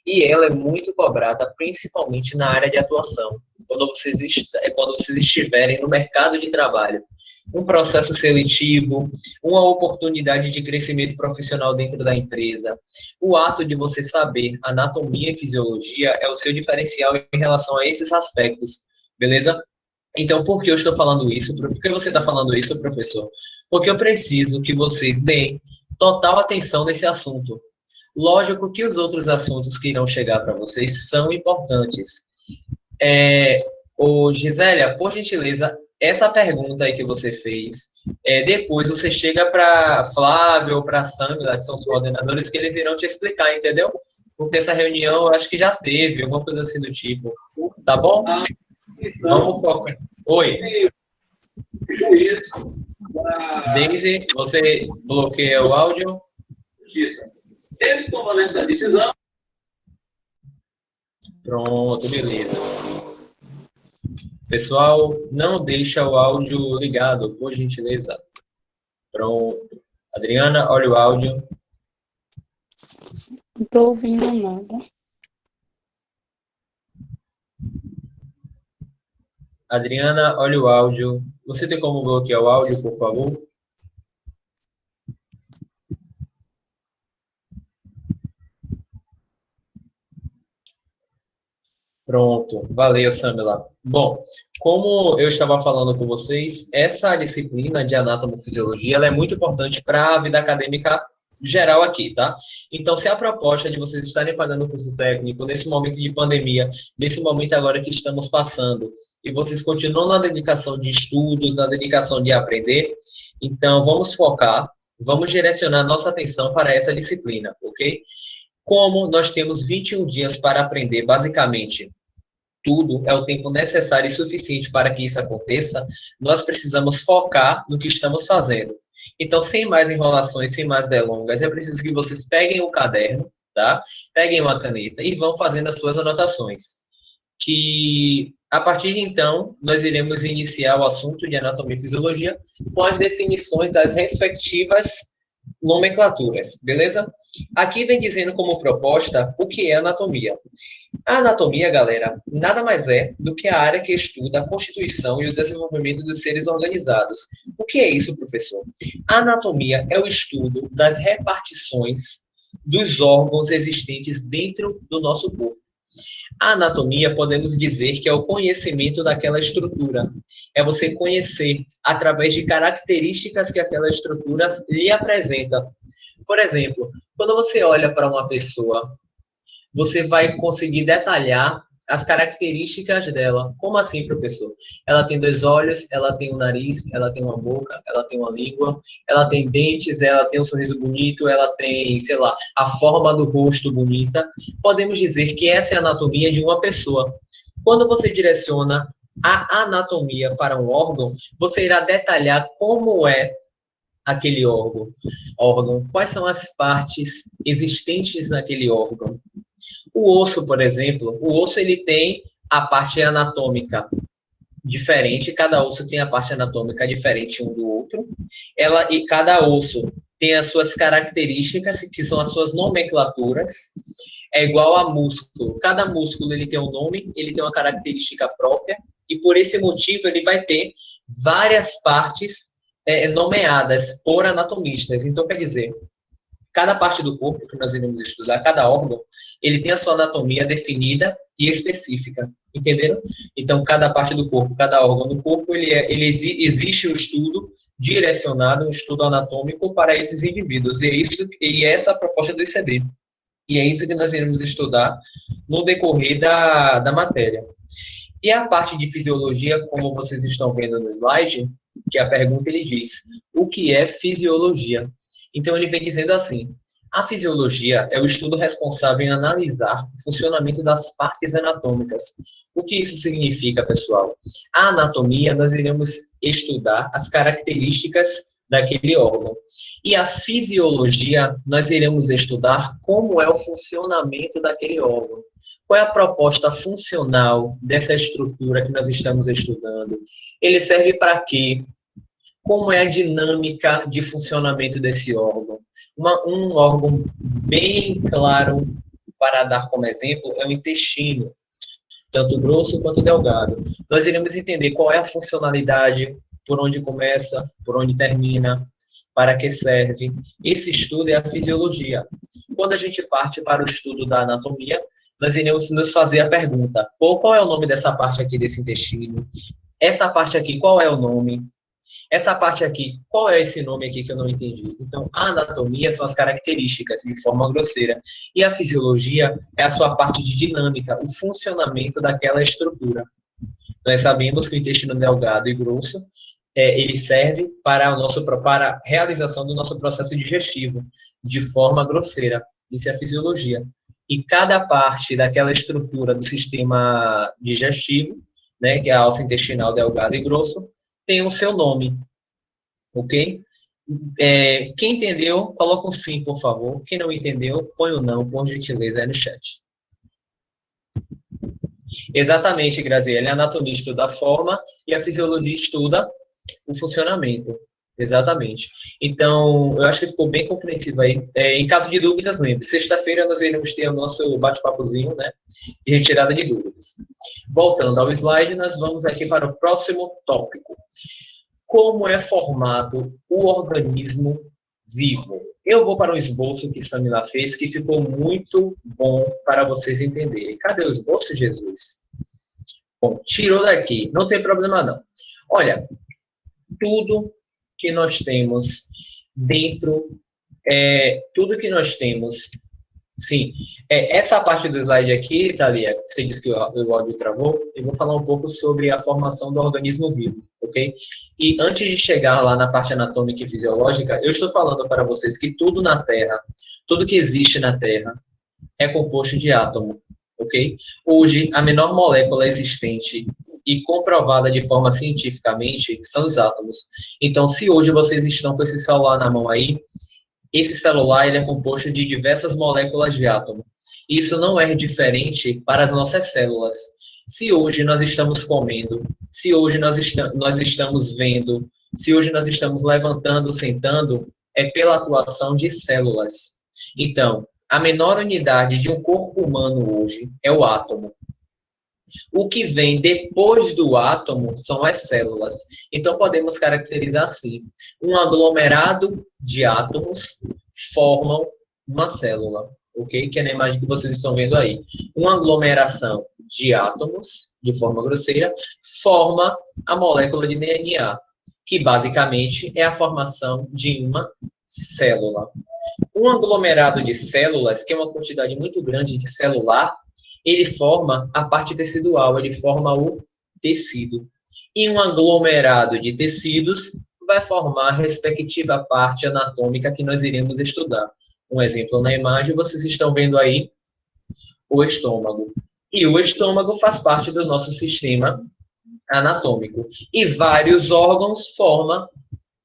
e ela é muito cobrada, principalmente na área de atuação, quando vocês estiverem no mercado de trabalho. Um processo seletivo, uma oportunidade de crescimento profissional dentro da empresa. O ato de você saber anatomia e fisiologia é o seu diferencial em relação a esses aspectos, beleza? Então, por que eu estou falando isso? Por que você está falando isso, professor? Porque eu preciso que vocês deem total atenção nesse assunto. Lógico que os outros assuntos que irão chegar para vocês são importantes. Gisélia, por gentileza, essa pergunta aí que você fez, depois você chega para Flávio ou para Samila, que são os coordenadores, que eles irão te explicar, entendeu? Porque essa reunião eu acho que já teve, alguma coisa assim do tipo. Tá bom? Vamos focar. Oi. Daisy, você bloqueia o áudio? Ele tomando essa decisão. Pronto, beleza. Pessoal, não deixa o áudio ligado, por gentileza. Pronto. Adriana, olha o áudio. Não estou ouvindo nada. Adriana, olha o áudio. Você tem como bloquear o áudio, por favor? Pronto, valeu, Samila. Bom, como eu estava falando com vocês, essa disciplina de anatomofisiologia ela é muito importante para a vida acadêmica geral aqui, tá? Então, se a proposta de vocês estarem pagando o curso técnico nesse momento de pandemia, nesse momento agora que estamos passando, e vocês continuam na dedicação de estudos, na dedicação de aprender, então vamos focar, vamos direcionar nossa atenção para essa disciplina, ok? Como nós temos 21 dias para aprender, basicamente, tudo é o tempo necessário e suficiente para que isso aconteça, nós precisamos focar no que estamos fazendo. Então, sem mais enrolações, sem mais delongas, eu preciso que vocês peguem o caderno, tá? Peguem uma caneta e vão fazendo as suas anotações. Que, a partir de então, nós iremos iniciar o assunto de anatomia e fisiologia com as definições das respectivas nomenclaturas, beleza? Aqui vem dizendo como proposta o que é anatomia. A anatomia, galera, nada mais é do que a área que estuda a constituição e o desenvolvimento dos seres organizados. O que é isso, professor? A anatomia é o estudo das repartições dos órgãos existentes dentro do nosso corpo. A anatomia, podemos dizer que é o conhecimento daquela estrutura. É você conhecer através de características que aquela estrutura lhe apresenta. Por exemplo, quando você olha para uma pessoa, você vai conseguir detalhar as características dela. Como assim, professor? Ela tem 2 olhos, ela tem um nariz, ela tem uma boca, ela tem uma língua, ela tem dentes, ela tem um sorriso bonito, ela tem, sei lá, a forma do rosto bonita. Podemos dizer que essa é a anatomia de uma pessoa. Quando você direciona a anatomia para um órgão, você irá detalhar como é aquele órgão, quais são as partes existentes naquele órgão. O osso, por exemplo, o osso ele tem a parte anatômica diferente, cada osso tem a parte anatômica diferente um do outro. E cada osso tem as suas características, que são as suas nomenclaturas. É igual a músculo. Cada músculo ele tem um nome, ele tem uma característica própria, e por esse motivo ele vai ter várias partes nomeadas por anatomistas. Então, quer dizer, cada parte do corpo que nós iremos estudar, cada órgão, ele tem a sua anatomia definida e específica, entenderam? Então, cada parte do corpo, cada órgão do corpo, existe um estudo direcionado, um estudo anatômico para esses indivíduos, e essa é a proposta do ICB. E é isso que nós iremos estudar no decorrer da matéria. E a parte de fisiologia, como vocês estão vendo no slide, que a pergunta ele diz, o que é fisiologia? Então, ele vem dizendo assim, a fisiologia é o estudo responsável em analisar o funcionamento das partes anatômicas. O que isso significa, pessoal? A anatomia, nós iremos estudar as características daquele órgão. E a fisiologia, nós iremos estudar como é o funcionamento daquele órgão. Qual é a proposta funcional dessa estrutura que nós estamos estudando? Ele serve para quê? Como é a dinâmica de funcionamento desse órgão? Um órgão bem claro, para dar como exemplo, é o intestino, tanto grosso quanto delgado. Nós iremos entender qual é a funcionalidade, por onde começa, por onde termina, para que serve. Esse estudo é a fisiologia. Quando a gente parte para o estudo da anatomia, nós iremos nos fazer a pergunta: qual é o nome dessa parte aqui desse intestino? Essa parte aqui, qual é o nome? Essa parte aqui, qual é esse nome aqui que eu não entendi? Então, a anatomia são as características, de forma grosseira, e a fisiologia é a sua parte de dinâmica, o funcionamento daquela estrutura. Nós sabemos que o intestino delgado e grosso, ele serve para a realização do nosso processo digestivo, de forma grosseira. Isso é a fisiologia. E cada parte daquela estrutura do sistema digestivo, né, que é a alça intestinal delgado e grosso, tem o seu nome, ok? Quem entendeu, coloca um sim, por favor. Quem não entendeu, põe o não, por gentileza, aí no chat. Exatamente, Graziela. A anatomia estuda a forma e a fisiologia estuda o funcionamento. Exatamente. Então, eu acho que ficou bem compreensivo aí. Em caso de dúvidas, lembre, sexta-feira nós iremos ter o nosso bate-papozinho, né, de retirada de dúvidas. Voltando ao slide, nós vamos aqui para o próximo tópico. Como é formado o organismo vivo? Eu vou para o esboço que Samila fez, que ficou muito bom para vocês entenderem. Cadê o esboço, Jesus? Bom, tirou daqui. Não tem problema, não. Olha, tudo que nós temos dentro, tudo que nós temos, sim, essa parte do slide aqui, Thalia, você disse que o áudio travou, eu vou falar um pouco sobre a formação do organismo vivo, ok? E antes de chegar lá na parte anatômica e fisiológica, eu estou falando para vocês que tudo na Terra, tudo que existe na Terra, é composto de átomo, ok? Hoje, a menor molécula existente e comprovada de forma cientificamente são os átomos. Então, se hoje vocês estão com esse celular na mão aí, esse celular ele é composto de diversas moléculas de átomo. Isso não é diferente para as nossas células. Se hoje nós estamos comendo, se hoje nós estamos vendo, se hoje nós estamos levantando, sentando, é pela atuação de células. Então, a menor unidade de um corpo humano hoje é o átomo. O que vem depois do átomo são as células. Então, podemos caracterizar assim: um aglomerado de átomos formam uma célula, ok? Que é na imagem que vocês estão vendo aí. Uma aglomeração de átomos, de forma grosseira, forma a molécula de DNA, que basicamente é a formação de uma célula. Um aglomerado de células, que é uma quantidade muito grande de celular, ele forma a parte tecidual, ele forma o tecido. E um aglomerado de tecidos vai formar a respectiva parte anatômica que nós iremos estudar. Um exemplo na imagem, vocês estão vendo aí o estômago. E o estômago faz parte do nosso sistema anatômico. E vários órgãos formam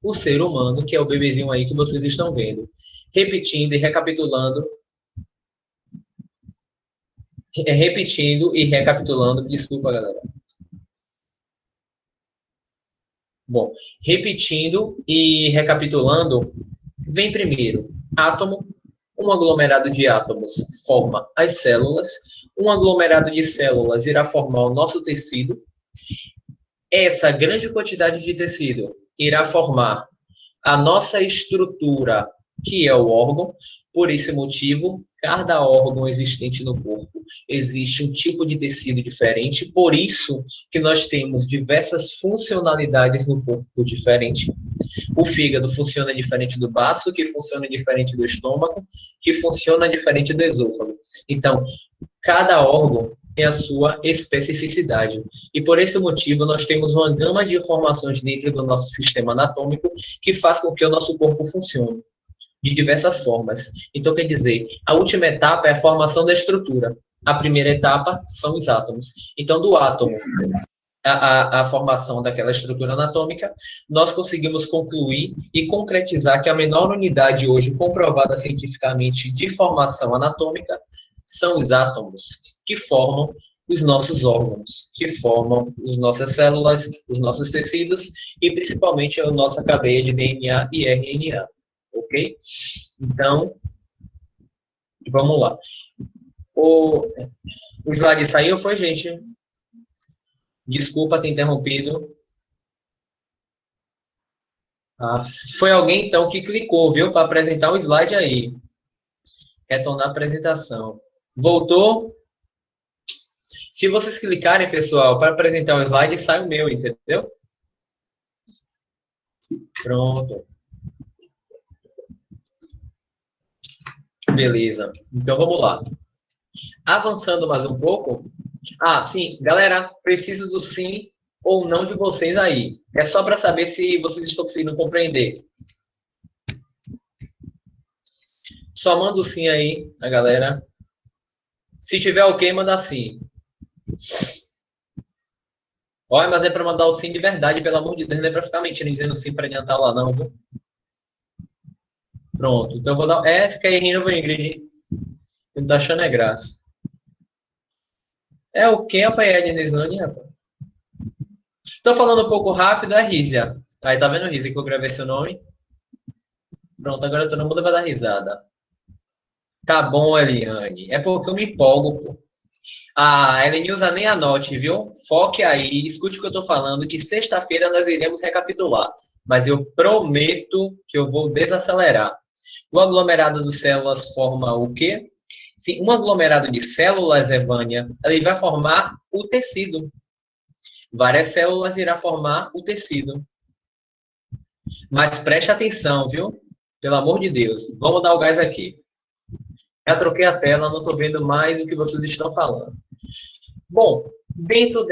o ser humano, que é o bebezinho aí que vocês estão vendo. Repetindo e recapitulando, desculpa, galera. Bom, repetindo e recapitulando, vem primeiro átomo, um aglomerado de átomos forma as células, um aglomerado de células irá formar o nosso tecido, essa grande quantidade de tecido irá formar a nossa estrutura, que é o órgão. Por esse motivo, cada órgão existente no corpo existe um tipo de tecido diferente, por isso que nós temos diversas funcionalidades no corpo diferente. O fígado funciona diferente do baço, que funciona diferente do estômago, que funciona diferente do esôfago. Então, cada órgão tem a sua especificidade. E por esse motivo, nós temos uma gama de informações dentro do nosso sistema anatômico que faz com que o nosso corpo funcione de diversas formas. Então, quer dizer, a última etapa é a formação da estrutura. A primeira etapa são os átomos. Então, do átomo, a formação daquela estrutura anatômica, nós conseguimos concluir e concretizar que a menor unidade hoje comprovada cientificamente de formação anatômica são os átomos, que formam os nossos órgãos, que formam as nossas células, os nossos tecidos e principalmente a nossa cadeia de DNA e RNA. Ok? Então, vamos lá. O, o slide saiu, foi, gente? Desculpa ter interrompido. Ah, foi alguém, então, que clicou, viu, para apresentar o slide aí. Retornar a apresentação. Voltou? Se vocês clicarem, pessoal, para apresentar o slide, sai o meu, entendeu? Pronto. Beleza. Então, vamos lá. Avançando mais um pouco. Ah, sim. Galera, preciso do sim ou não de vocês aí. É só para saber se vocês estão conseguindo compreender. Só manda o sim aí, a galera. Se tiver ok, manda sim. Olha, mas é para mandar o sim de verdade, pelo amor de Deus. Não é para ficar mentindo dizendo sim para adiantar lá, não, viu? Pronto. Então, eu vou dar... fica aí rindo, Ingrid. Não tá achando é graça. É o que, rapaz? É a Denislane, rapaz? Tô falando um pouco rápido, é Rízia. Aí, tá vendo, Rízia, que eu gravei seu nome? Pronto, agora todo mundo vai dar risada. Tá bom, Eliane. É porque eu me empolgo, pô. Ah, Elenilza, nem anote, viu? Foque aí, escute o que eu tô falando, que sexta-feira nós iremos recapitular. Mas eu prometo que eu vou desacelerar. O aglomerado de células forma o quê? Se um aglomerado de células, Evânia, ele vai formar o tecido. Várias células irá formar o tecido. Mas preste atenção, viu? Pelo amor de Deus. Vamos dar o gás aqui. Já troquei a tela, não estou vendo mais o que vocês estão falando. Bom, dentro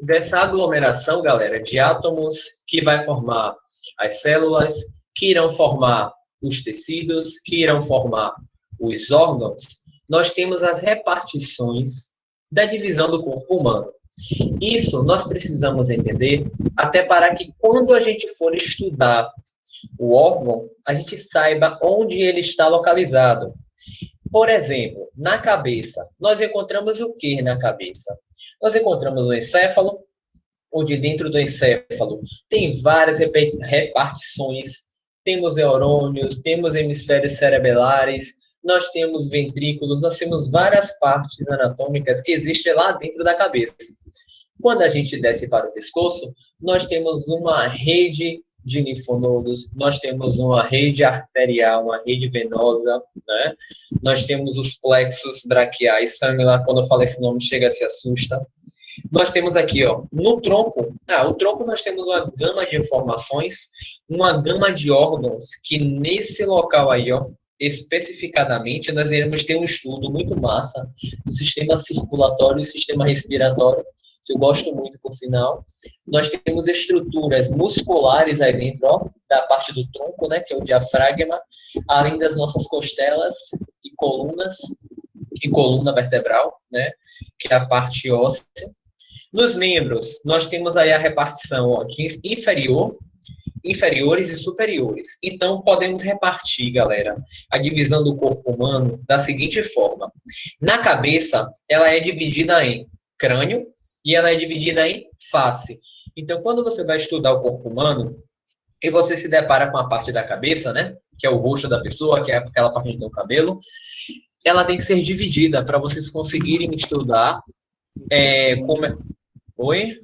dessa aglomeração, galera, de átomos que vai formar as células, que irão formar os tecidos, que irão formar os órgãos, nós temos as repartições da divisão do corpo humano. Isso nós precisamos entender até para que quando a gente for estudar o órgão, a gente saiba onde ele está localizado. Por exemplo, na cabeça, nós encontramos o que na cabeça? Nós encontramos o encéfalo, onde dentro do encéfalo tem várias repartições. Temos neurônios, temos hemisférios cerebelares, nós temos ventrículos, nós temos várias partes anatômicas que existem lá dentro da cabeça. Quando a gente desce para o pescoço, nós temos uma rede de linfonodos, nós temos uma rede arterial, uma rede venosa, né? Nós temos os plexos braquiais, Samila, quando eu falo esse nome, chega a se assusta. Nós temos aqui, ó, no tronco, o tronco nós temos uma gama de informações, uma gama de órgãos que nesse local aí, ó, especificadamente, nós iremos ter um estudo muito massa do sistema circulatório e sistema respiratório, que eu gosto muito, por sinal. Nós temos estruturas musculares aí dentro, ó, da parte do tronco, né, que é o diafragma, além das nossas costelas e colunas, e coluna vertebral, né, que é a parte óssea. Nos membros, nós temos aí a repartição, ó, de inferiores e superiores. Então, podemos repartir, galera, a divisão do corpo humano da seguinte forma. Na cabeça, ela é dividida em crânio, e ela é dividida em face. Então, quando você vai estudar o corpo humano, e você se depara com a parte da cabeça, né? Que é o rosto da pessoa, que é aquela parte onde tem o cabelo, ela tem que ser dividida para vocês conseguirem estudar como é... Oi?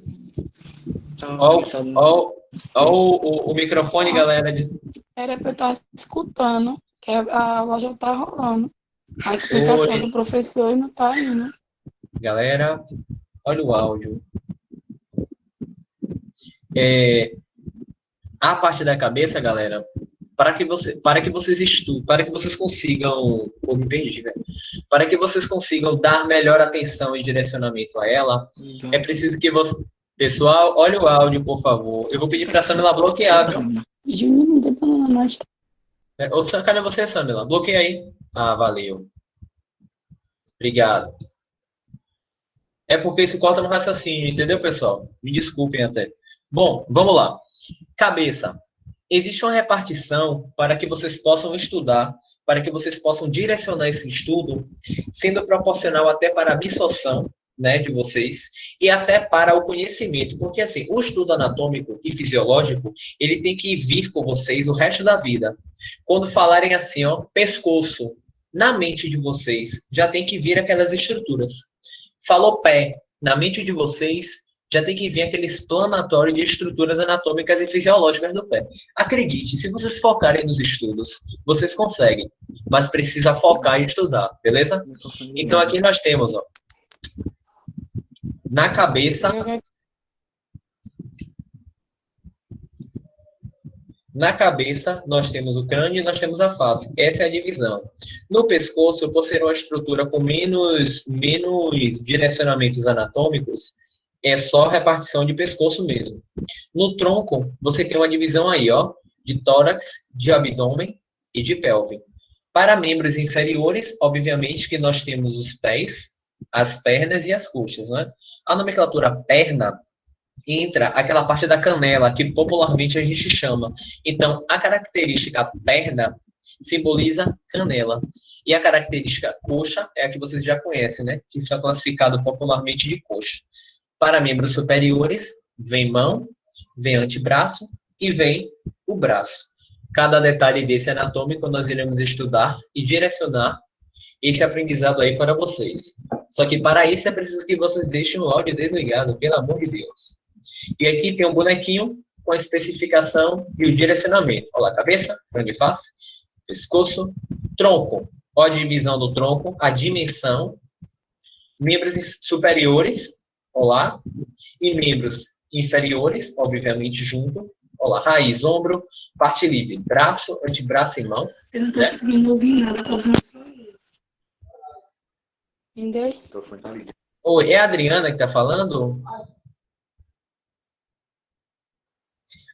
Ó, o microfone, galera. Era para eu estar escutando, que a aula já está rolando. A explicação do professor e não está indo. Galera, olha o áudio. A parte da cabeça, galera, para que vocês estudem, para que vocês consigam, me perdi, velho. Para que vocês consigam dar melhor atenção e direcionamento a ela, é preciso que você, pessoal, olha o áudio, por favor. Eu vou pedir para a Samila bloquear, viu? Juninho, dê banana nós. Cadê você, Samila? Bloqueia aí. Ah, valeu. Obrigado. É porque isso corta no raciocínio, entendeu, pessoal? Me desculpem até. Bom, vamos lá. Cabeça. Existe uma repartição para que vocês possam estudar, para que vocês possam direcionar esse estudo, sendo proporcional até para a absorção, né, de vocês, e até para o conhecimento. Porque, assim, o estudo anatômico e fisiológico, ele tem que vir com vocês o resto da vida. Quando falarem assim, ó, pescoço, na mente de vocês já tem que vir aquelas estruturas. Falou pé, na mente de vocês já tem que vir aquele explanatório de estruturas anatômicas e fisiológicas do pé. Acredite, se vocês focarem nos estudos, vocês conseguem, mas precisa focar e estudar, beleza? Então aqui nós temos, ó, na cabeça, nós temos o crânio e nós temos a face. Essa é a divisão. No pescoço, por ser uma estrutura com menos direcionamentos anatômicos, é só repartição de pescoço mesmo. No tronco, você tem uma divisão aí, ó, de tórax, de abdômen e de pelve. Para membros inferiores, obviamente que nós temos os pés, as pernas e as coxas, né? A nomenclatura perna entra aquela parte da canela que popularmente a gente chama. Então, a característica perna simboliza canela. E a característica coxa é a que vocês já conhecem, né? Que são classificados popularmente de coxa. Para membros superiores, vem mão, vem antebraço e vem o braço. Cada detalhe desse anatômico nós iremos estudar e direcionar esse aprendizado aí para vocês. Só que para isso é preciso que vocês deixem o áudio desligado, pelo amor de Deus. E aqui tem um bonequinho com a especificação e o direcionamento. Olha lá, cabeça, grande face, pescoço, tronco. Olha a divisão do tronco, a dimensão, membros superiores, olá, e membros inferiores, obviamente junto, olá, raiz, ombro, parte livre, braço, antebraço e mão. Eu não estou conseguindo ouvir nada, estou ouvindo só isso. Entendeu? Oi, é a Adriana que está falando?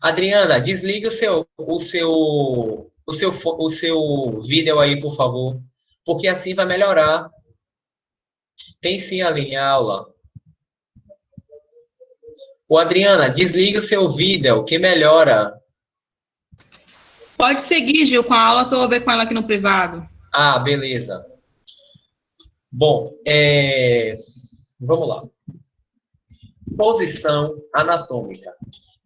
Adriana, desliga o seu vídeo aí, por favor, porque assim vai melhorar. Tem sim ali em aula. Ô, Adriana, desliga o seu vídeo, que melhora. Pode seguir, Gil, com a aula que eu vou ver com ela aqui no privado. Ah, beleza. Bom, vamos lá. Posição anatômica.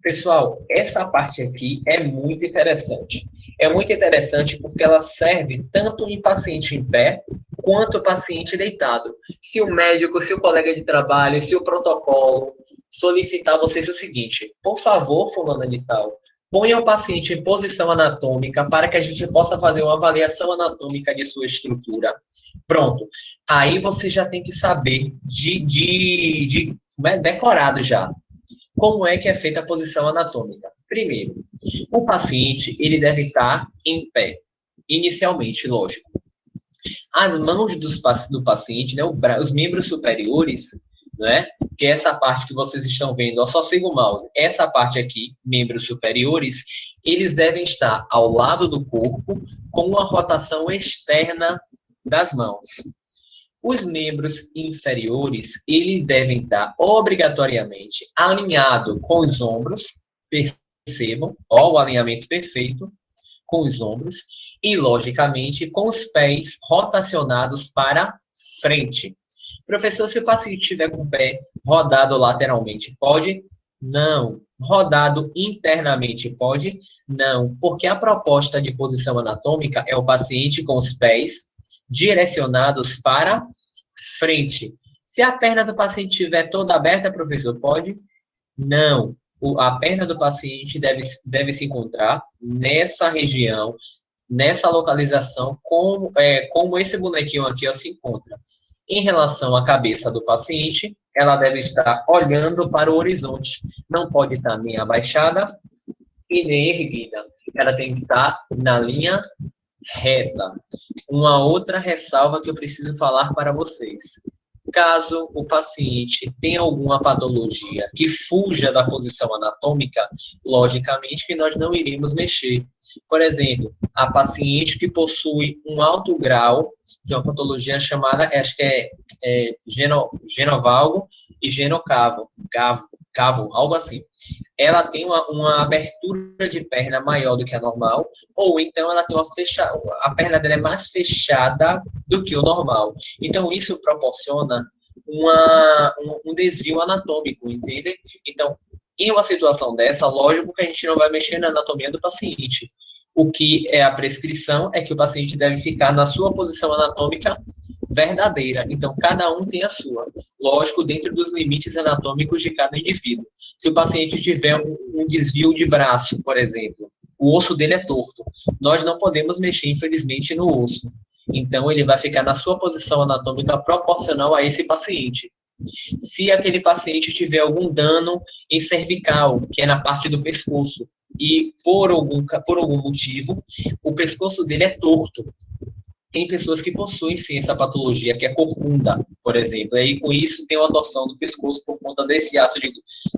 Pessoal, essa parte aqui é muito interessante. É muito interessante porque ela serve tanto em paciente em pé, quanto paciente deitado. Se o médico, se o colega de trabalho, se o protocolo solicitar vocês o seguinte: por favor, fulana de tal, ponha o paciente em posição anatômica para que a gente possa fazer uma avaliação anatômica de sua estrutura. Pronto. Aí você já tem que saber decorado já. Como é que é feita a posição anatômica? Primeiro, o paciente ele deve estar em pé, inicialmente, lógico. As mãos do paciente, né, os membros superiores, né, que é essa parte que vocês estão vendo, ó, só siga o mouse, essa parte aqui, membros superiores, eles devem estar ao lado do corpo com uma rotação externa das mãos. Os membros inferiores, eles devem estar obrigatoriamente alinhados com os ombros, percebam, ó, o alinhamento perfeito com os ombros, e, logicamente, com os pés rotacionados para frente. Professor, se o paciente estiver com o pé rodado lateralmente, pode? Não. Rodado internamente, pode? Não. Porque a proposta de posição anatômica é o paciente com os pés direcionados para frente. Se a perna do paciente estiver toda aberta, professor, pode? Não. A perna do paciente deve se encontrar nessa região, nessa localização, como esse bonequinho aqui ó, se encontra. Em relação à cabeça do paciente, ela deve estar olhando para o horizonte. Não pode estar nem abaixada e nem erguida. Ela tem que estar na linha reta. Uma outra ressalva que eu preciso falar para vocês. Caso o paciente tenha alguma patologia que fuja da posição anatômica, logicamente que nós não iremos mexer. Por exemplo, a paciente que possui um alto grau de uma patologia chamada, acho que genovalgo e genocavo, algo assim. Ela tem uma abertura de perna maior do que a normal, ou então ela tem a perna dela é mais fechada do que o normal. Então, isso proporciona um desvio anatômico, entende? Então, em uma situação dessa, lógico que a gente não vai mexer na anatomia do paciente. O que é a prescrição é que o paciente deve ficar na sua posição anatômica verdadeira. Então, cada um tem a sua. Lógico, dentro dos limites anatômicos de cada indivíduo. Se o paciente tiver um desvio de braço, por exemplo, o osso dele é torto. Nós não podemos mexer, infelizmente, no osso. Então, ele vai ficar na sua posição anatômica proporcional a esse paciente. Se aquele paciente tiver algum dano em cervical, que é na parte do pescoço, e por algum motivo, o pescoço dele é torto. Tem pessoas que possuem, sim, essa patologia, que é corcunda, por exemplo. E aí, com isso, tem uma torção do pescoço por conta desse ato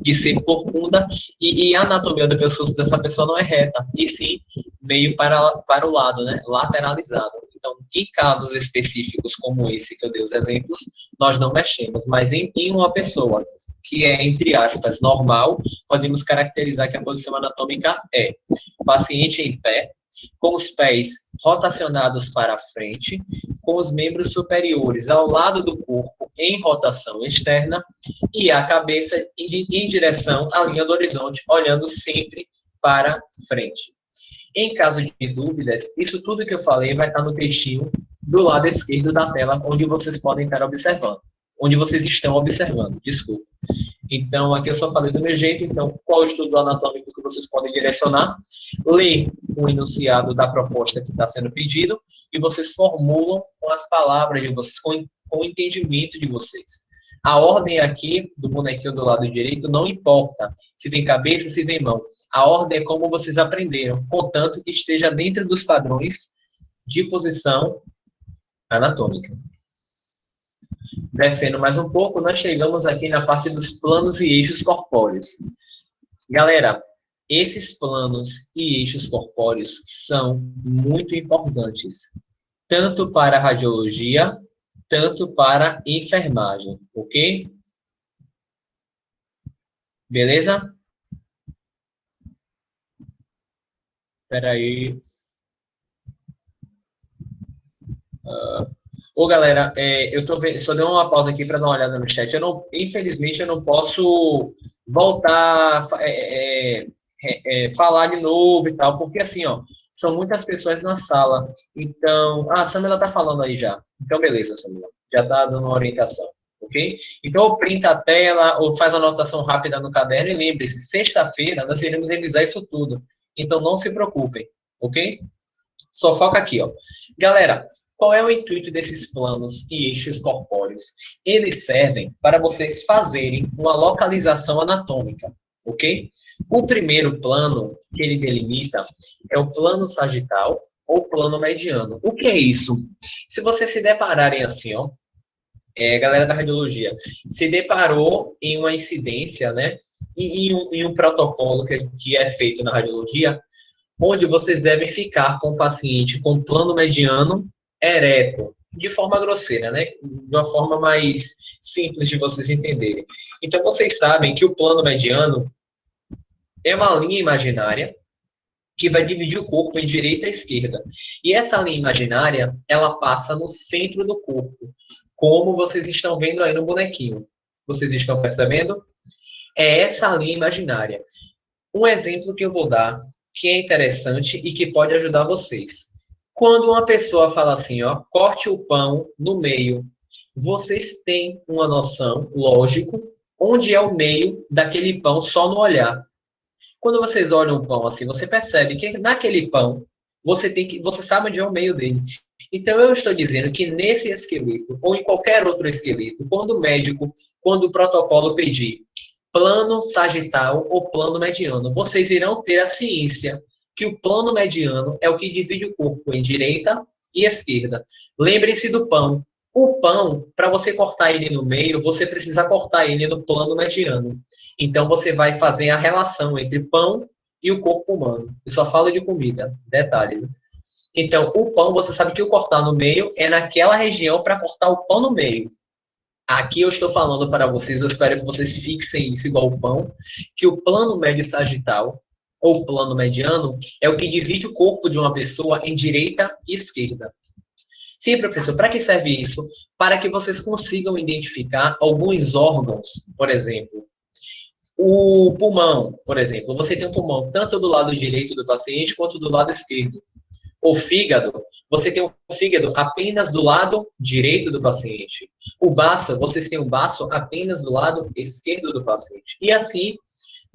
de ser corcunda, e a anatomia do pescoço dessa pessoa não é reta, e sim meio para o lado, né? Lateralizado. Então, em casos específicos como esse que eu dei os exemplos, nós não mexemos, mas em uma pessoa que é, entre aspas, normal, podemos caracterizar que a posição anatômica é o paciente em pé, com os pés rotacionados para a frente, com os membros superiores ao lado do corpo em rotação externa e a cabeça em direção à linha do horizonte, olhando sempre para frente. Em caso de dúvidas, isso tudo que eu falei vai estar no textinho do lado esquerdo da tela, onde vocês podem estar observando. Onde vocês estão observando, desculpa. Então, aqui eu só falei do meu jeito. Então, qual o estudo anatômico que vocês podem direcionar? Ler o enunciado da proposta que está sendo pedido e vocês formulam com as palavras de vocês, com o entendimento de vocês. A ordem aqui do bonequinho do lado direito não importa se tem cabeça, se tem mão. A ordem é como vocês aprenderam, contanto que esteja dentro dos padrões de posição anatômica. Descendo mais um pouco, nós chegamos aqui na parte dos planos e eixos corpóreos. Galera, esses planos e eixos corpóreos são muito importantes, tanto para a radiologia, tanto para a enfermagem, ok? Beleza? Espera aí. Ô, galera, eu tô vendo, só dei uma pausa aqui para dar uma olhada no chat. Infelizmente, eu não posso voltar falar de novo e tal, porque assim, ó, são muitas pessoas na sala. Então, a Samila tá falando aí já. Então, beleza, Samila. Já tá dando uma orientação, ok? Então, ou printa a tela, ou faz uma anotação rápida no caderno e lembre-se, sexta-feira nós iremos revisar isso tudo. Então, não se preocupem, ok? Só foca aqui, ó. Galera, qual é o intuito desses planos e eixos corpóreos? Eles servem para vocês fazerem uma localização anatômica, ok? O primeiro plano que ele delimita é o plano sagital ou plano mediano. O que é isso? Se vocês se depararem assim, ó, galera da radiologia, se deparou em uma incidência, né, em um protocolo que é feito na radiologia, onde vocês devem ficar com o paciente com plano mediano ereto, de forma grosseira, né? De uma forma mais simples de vocês entenderem. Então, vocês sabem que o plano mediano é uma linha imaginária que vai dividir o corpo em direita e esquerda. E essa linha imaginária, ela passa no centro do corpo, como vocês estão vendo aí no bonequinho. Vocês estão percebendo? É essa linha imaginária. Um exemplo que eu vou dar, que é interessante e que pode ajudar vocês. Quando uma pessoa fala assim, ó, corte o pão no meio, vocês têm uma noção, lógico, onde é o meio daquele pão só no olhar. Quando vocês olham o pão assim, você percebe que naquele pão, você sabe onde é o meio dele. Então, eu estou dizendo que nesse esqueleto, ou em qualquer outro esqueleto, quando o protocolo pedir plano sagital ou plano mediano, vocês irão ter a ciência que o plano mediano é o que divide o corpo em direita e esquerda. Lembrem-se do pão. O pão, para você cortar ele no meio, você precisa cortar ele no plano mediano. Então, você vai fazer a relação entre pão e o corpo humano. Eu só falo de comida, detalhe. Então, o pão, você sabe que o cortar no meio é naquela região para cortar o pão no meio. Aqui eu estou falando para vocês, eu espero que vocês fixem isso igual o pão, que o plano médio sagital ou plano mediano, é o que divide o corpo de uma pessoa em direita e esquerda. Sim, professor, para que serve isso? Para que vocês consigam identificar alguns órgãos, por exemplo. O pulmão, por exemplo, você tem um pulmão tanto do lado direito do paciente quanto do lado esquerdo. O fígado, você tem um fígado apenas do lado direito do paciente. O baço, vocês têm um baço apenas do lado esquerdo do paciente. E assim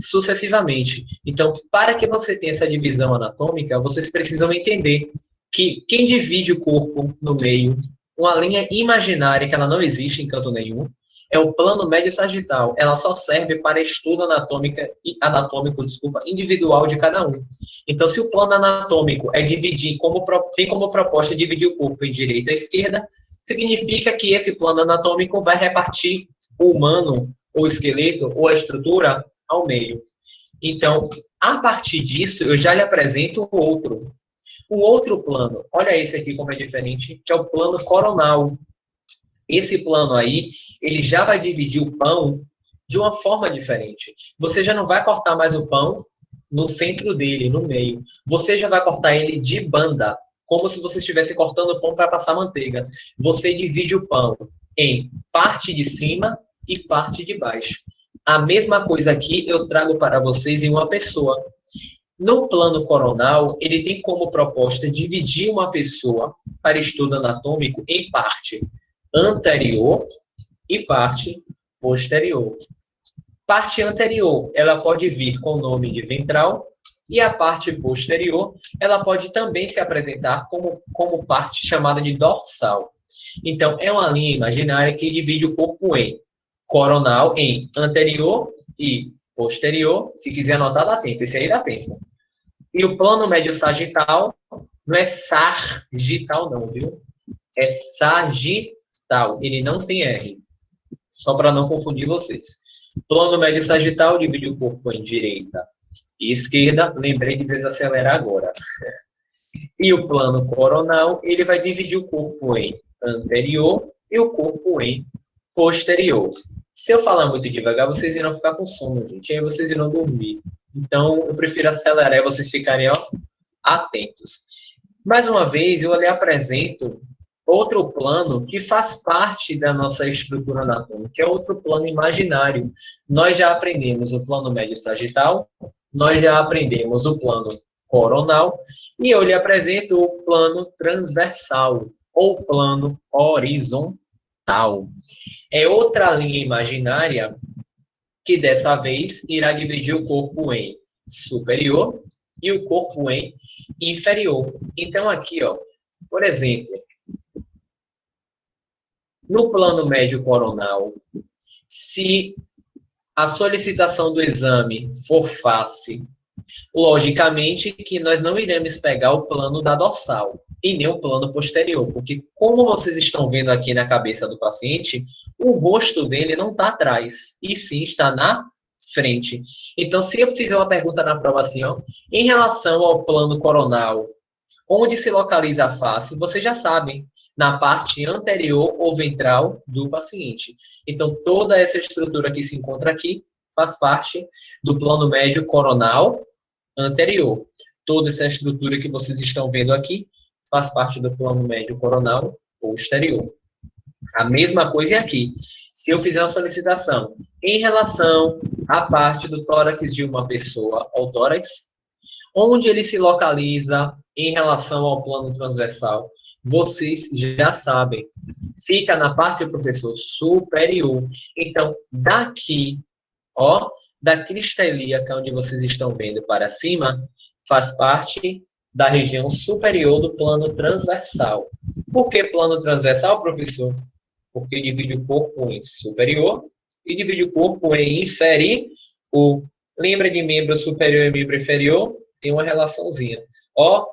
sucessivamente. Então, para que você tenha essa divisão anatômica, vocês precisam entender que quem divide o corpo no meio, uma linha imaginária que ela não existe em canto nenhum, é o plano médio sagital. Ela só serve para estudo anatômico, individual de cada um. Então, se o plano anatômico é dividir, tem como proposta dividir o corpo em direita e esquerda, significa que esse plano anatômico vai repartir o humano, ou o esqueleto, ou a estrutura ao meio. Então, a partir disso, eu já lhe apresento o outro. O outro plano, olha esse aqui como é diferente, que é o plano coronal. Esse plano aí, ele já vai dividir o pão de uma forma diferente. Você já não vai cortar mais o pão no centro dele, no meio. Você já vai cortar ele de banda, como se você estivesse cortando o pão para passar manteiga. Você divide o pão em parte de cima e parte de baixo. A mesma coisa aqui eu trago para vocês em uma pessoa. No plano coronal, ele tem como proposta dividir uma pessoa para estudo anatômico em parte anterior e parte posterior. Parte anterior, ela pode vir com o nome de ventral, e a parte posterior, ela pode também se apresentar como parte chamada de dorsal. Então, é uma linha imaginária que divide o corpo em coronal, em anterior e posterior. Se quiser anotar, dá tempo. Esse aí dá tempo. E o plano médio sagital não é sargital, não, viu? É sagital. Ele não tem R. Só para não confundir vocês. Plano médio sagital divide o corpo em direita e esquerda. Lembrei de desacelerar agora. E o plano coronal, ele vai dividir o corpo em anterior e o corpo em posterior. Se eu falar muito devagar, vocês irão ficar com sono, gente. Aí vocês irão dormir. Então, eu prefiro acelerar e vocês ficarem atentos. Mais uma vez, eu lhe apresento outro plano que faz parte da nossa estrutura anatômica, que é outro plano imaginário. Nós já aprendemos o plano médio sagital, nós já aprendemos o plano coronal, e eu lhe apresento o plano transversal, ou plano horizontal. É outra linha imaginária que dessa vez irá dividir o corpo em superior e o corpo em inferior. Então aqui, por exemplo, no plano médio coronal, se a solicitação do exame for face, logicamente que nós não iremos pegar o plano da dorsal e nem o plano posterior, porque como vocês estão vendo aqui na cabeça do paciente, o rosto dele não está atrás, e sim está na frente. Então, se eu fizer uma pergunta na prova assim, em relação ao plano coronal, onde se localiza a face, vocês já sabem, na parte anterior ou ventral do paciente. Então, toda essa estrutura que se encontra aqui faz parte do plano médio coronal anterior. Toda essa estrutura que vocês estão vendo aqui faz parte do plano médio coronal posterior. A mesma coisa é aqui. Se eu fizer uma solicitação em relação à parte do tórax de uma pessoa, ao tórax, onde ele se localiza em relação ao plano transversal, vocês já sabem. Fica na parte do professor superior. Então, daqui, da crista ilíaca, onde vocês estão vendo para cima, faz parte da região superior do plano transversal. Por que plano transversal, professor? Porque divide o corpo em superior e divide o corpo em inferior. Lembra de membro superior e membro inferior? Tem uma relaçãozinha.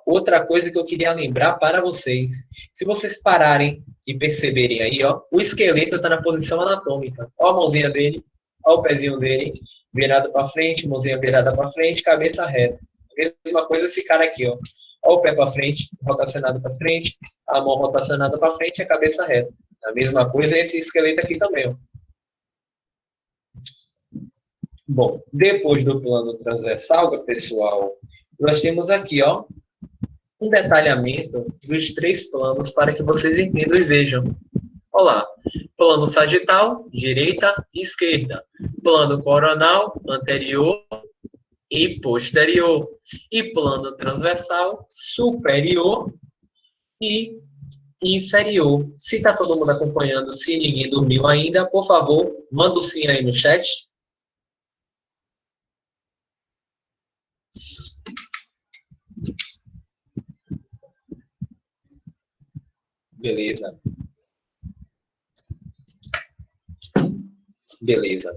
Outra coisa que eu queria lembrar para vocês. Se vocês pararem e perceberem aí, o esqueleto está na posição anatômica. A mãozinha dele, o pezinho dele, virado para frente, mãozinha virada para frente, cabeça reta. A mesma coisa esse cara aqui, o pé para frente, rotacionado para frente, a mão rotacionada para frente e a cabeça reta. A mesma coisa é esse esqueleto aqui também, Bom, depois do plano transversal, pessoal, nós temos aqui, um detalhamento dos 3 planos para que vocês entendam e vejam. Olá, plano sagital, direita e esquerda. plano coronal anterior e posterior, e plano transversal superior e inferior. Se está todo mundo acompanhando, se ninguém dormiu ainda, por favor, manda o sim aí no chat. Beleza. Beleza.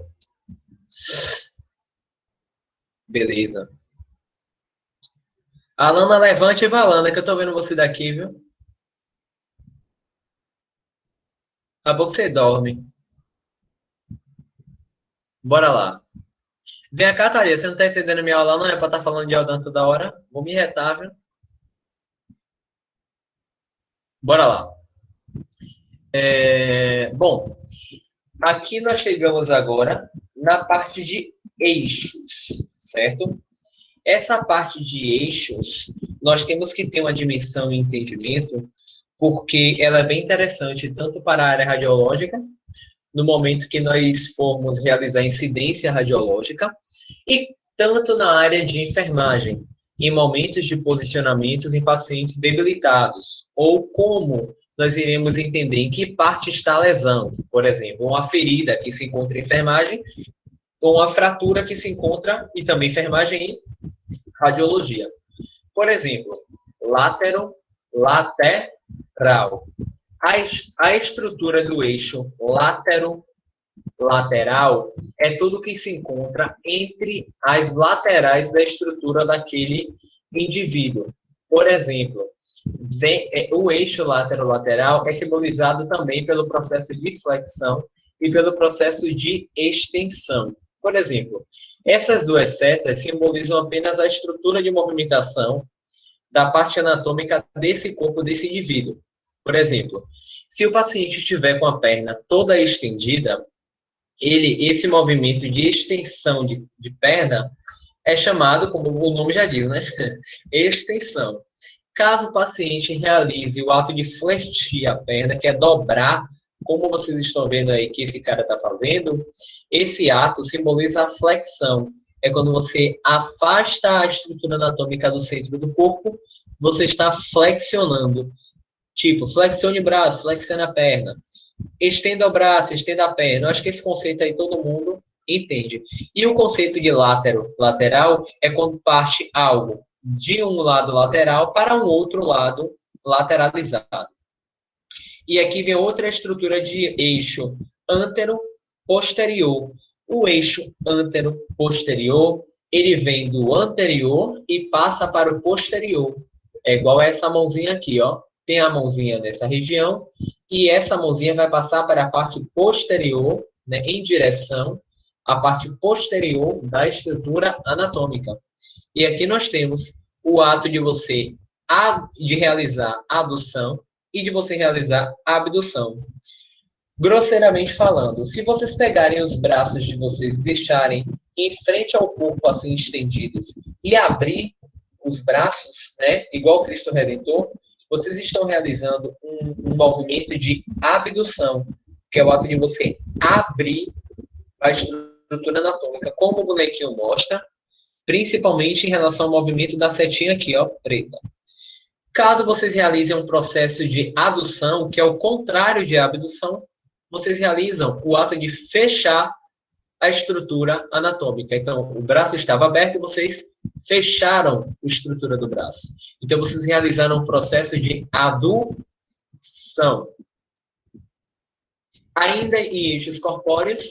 Beleza. Alana, levante e Valana, que eu tô vendo você daqui, viu? Daqui a pouco você dorme. Bora lá. Vem cá, Thalia, você não tá entendendo minha aula, não? É pra estar falando de Aldan toda hora? Vou me retar, viu? Bora lá. Bom, aqui nós chegamos agora na parte de eixos, certo? Essa parte de eixos, nós temos que ter uma dimensão e entendimento, porque ela é bem interessante tanto para a área radiológica, no momento que nós formos realizar incidência radiológica, e tanto na área de enfermagem, em momentos de posicionamentos em pacientes debilitados, ou como nós iremos entender em que parte está a lesão, por exemplo, uma ferida que se encontra em enfermagem, ou uma fratura que se encontra, e também enfermagem em radiologia. Por exemplo, lateral. A estrutura do eixo lateral é tudo que se encontra entre as laterais da estrutura daquele indivíduo. Por exemplo, o eixo lateral é simbolizado também pelo processo de flexão e pelo processo de extensão. Por exemplo, essas duas setas simbolizam apenas a estrutura de movimentação da parte anatômica desse corpo desse indivíduo. Por exemplo, se o paciente estiver com a perna toda estendida, esse movimento de extensão de perna é chamado, como o nome já diz, né? Extensão. Caso o paciente realize o ato de flexir a perna, que é dobrar, como vocês estão vendo aí que esse cara está fazendo, esse ato simboliza a flexão. É quando você afasta a estrutura anatômica do centro do corpo, você está flexionando. Tipo, flexione o braço, flexione a perna. Estenda o braço, estenda a perna. Eu acho que esse conceito aí todo mundo entende. E o conceito de lateral é quando parte algo de um lado lateral para um outro lado lateralizado. E aqui vem outra estrutura de eixo antero-posterior. O eixo antero-posterior, ele vem do anterior e passa para o posterior. É igual essa mãozinha aqui, ó. Tem a mãozinha nessa região e essa mãozinha vai passar para a parte posterior, né, em direção à parte posterior da estrutura anatômica. E aqui nós temos o ato de você de realizar a adução e de você realizar a abdução. Grosseiramente falando, se vocês pegarem os braços de vocês e deixarem em frente ao corpo assim estendidos e abrir os braços, né, igual Cristo Redentor, vocês estão realizando um movimento de abdução, que é o ato de você abrir a estrutura anatômica, como o bonequinho mostra, principalmente em relação ao movimento da setinha aqui, ó, preta. Caso vocês realizem um processo de adução, que é o contrário de abdução, vocês realizam o ato de fechar a estrutura anatômica. Então, o braço estava aberto e vocês fecharam a estrutura do braço. Então, vocês realizaram um processo de adução. Ainda em eixos corpóreos,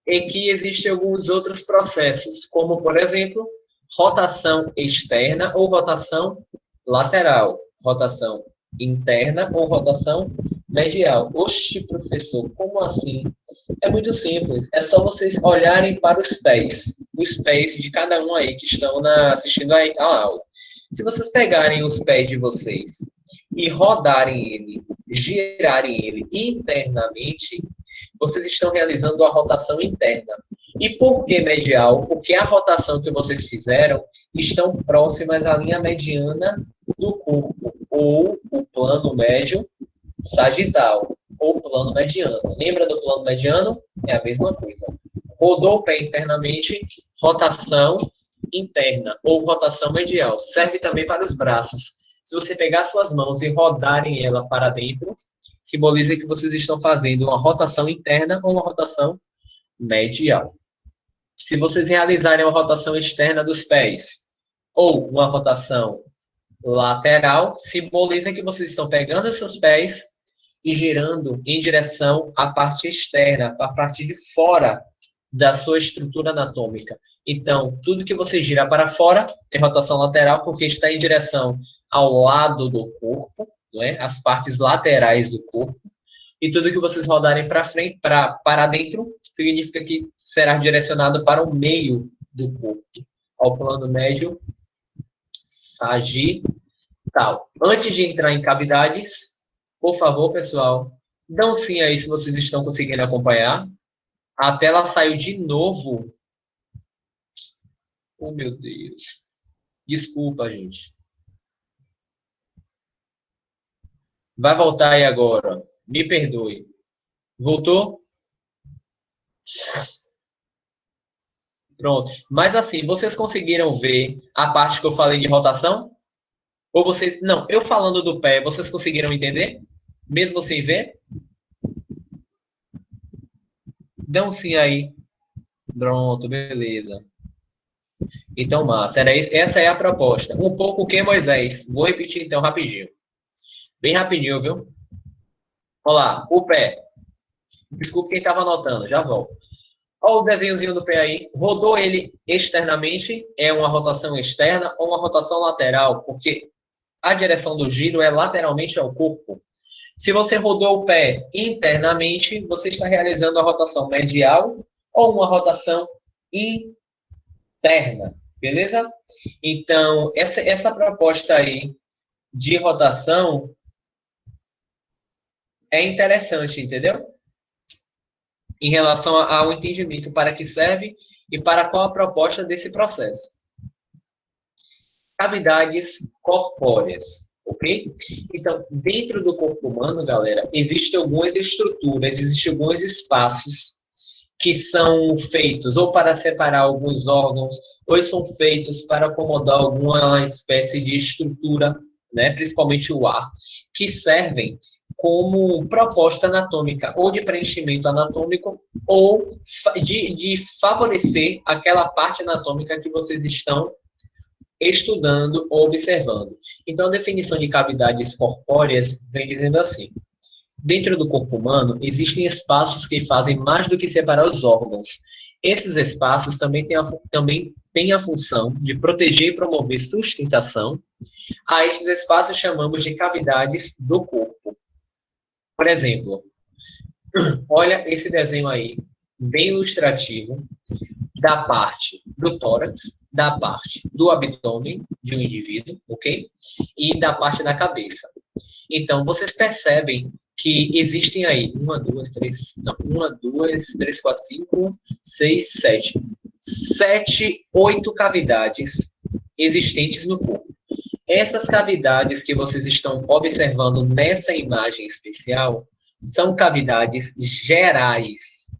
em que existem alguns outros processos, como, por exemplo, rotação externa ou rotação lateral, rotação interna ou rotação medial. Oxe, professor, como assim? É muito simples. É só vocês olharem para os pés de cada um aí que estão assistindo a aula. Se vocês pegarem os pés de vocês e rodarem ele, girarem ele internamente, vocês estão realizando a rotação interna. E por que medial? Porque a rotação que vocês fizeram estão próximas à linha mediana do corpo, ou o plano médio sagital, ou plano mediano. Lembra do plano mediano? É a mesma coisa. rodou o pé internamente, rotação interna ou rotação medial. Serve também para os braços. Se você pegar suas mãos e rodarem ela para dentro, simboliza que vocês estão fazendo uma rotação interna ou uma rotação medial. Se vocês realizarem uma rotação externa dos pés ou uma rotação lateral, simboliza que vocês estão pegando os seus pés e girando em direção à parte externa, à parte de fora da sua estrutura anatômica. Então, tudo que você gira para fora é rotação lateral, porque está em direção ao lado do corpo, não é? As partes laterais do corpo. E tudo que vocês rodarem para frente, para dentro, significa que será direcionado para o meio do corpo, ao plano médio sagital. Antes de entrar em cavidades, por favor, pessoal, dão um sim aí se vocês estão conseguindo acompanhar. A tela saiu de novo. Oh, meu Deus. Desculpa, gente. Vai voltar aí agora. Me perdoe. Voltou? Pronto. Mas assim, vocês conseguiram ver a parte que eu falei de rotação? Ou vocês... Não, eu falando do pé, vocês conseguiram entender? Mesmo sem ver? Dão sim aí. Pronto, beleza. Então, massa. Essa é a proposta. Um pouco o que, Moisés? Vou repetir então rapidinho. Bem rapidinho, viu? Olha lá, o pé. Desculpa quem estava anotando, já volto. Olha o desenhozinho do pé aí. Rodou ele externamente, é uma rotação externa ou uma rotação lateral, porque a direção do giro é lateralmente ao corpo. Se você rodou o pé internamente, você está realizando a rotação medial ou uma rotação interna, beleza? Então, essa proposta aí de rotação é interessante, entendeu? Em relação ao entendimento para que serve e para qual a proposta desse processo. Cavidades corpóreas, ok? Então, dentro do corpo humano, galera, existem algumas estruturas, existem alguns espaços que são feitos ou para separar alguns órgãos, ou são feitos para acomodar alguma espécie de estrutura, né, principalmente o ar, que servem como proposta anatômica, ou de preenchimento anatômico, ou de favorecer aquela parte anatômica que vocês estão estudando ou observando. Então, a definição de cavidades corpóreas vem dizendo assim: dentro do corpo humano, existem espaços que fazem mais do que separar os órgãos. Esses espaços também têm a função de proteger e promover sustentação. A esses espaços chamamos de cavidades do corpo. Por exemplo, olha esse desenho aí, bem ilustrativo, da parte do tórax, da parte do abdômen de um indivíduo, ok? E da parte da cabeça. Então, vocês percebem que existem aí 8 cavidades existentes no corpo. Essas cavidades que vocês estão observando nessa imagem especial são cavidades gerais.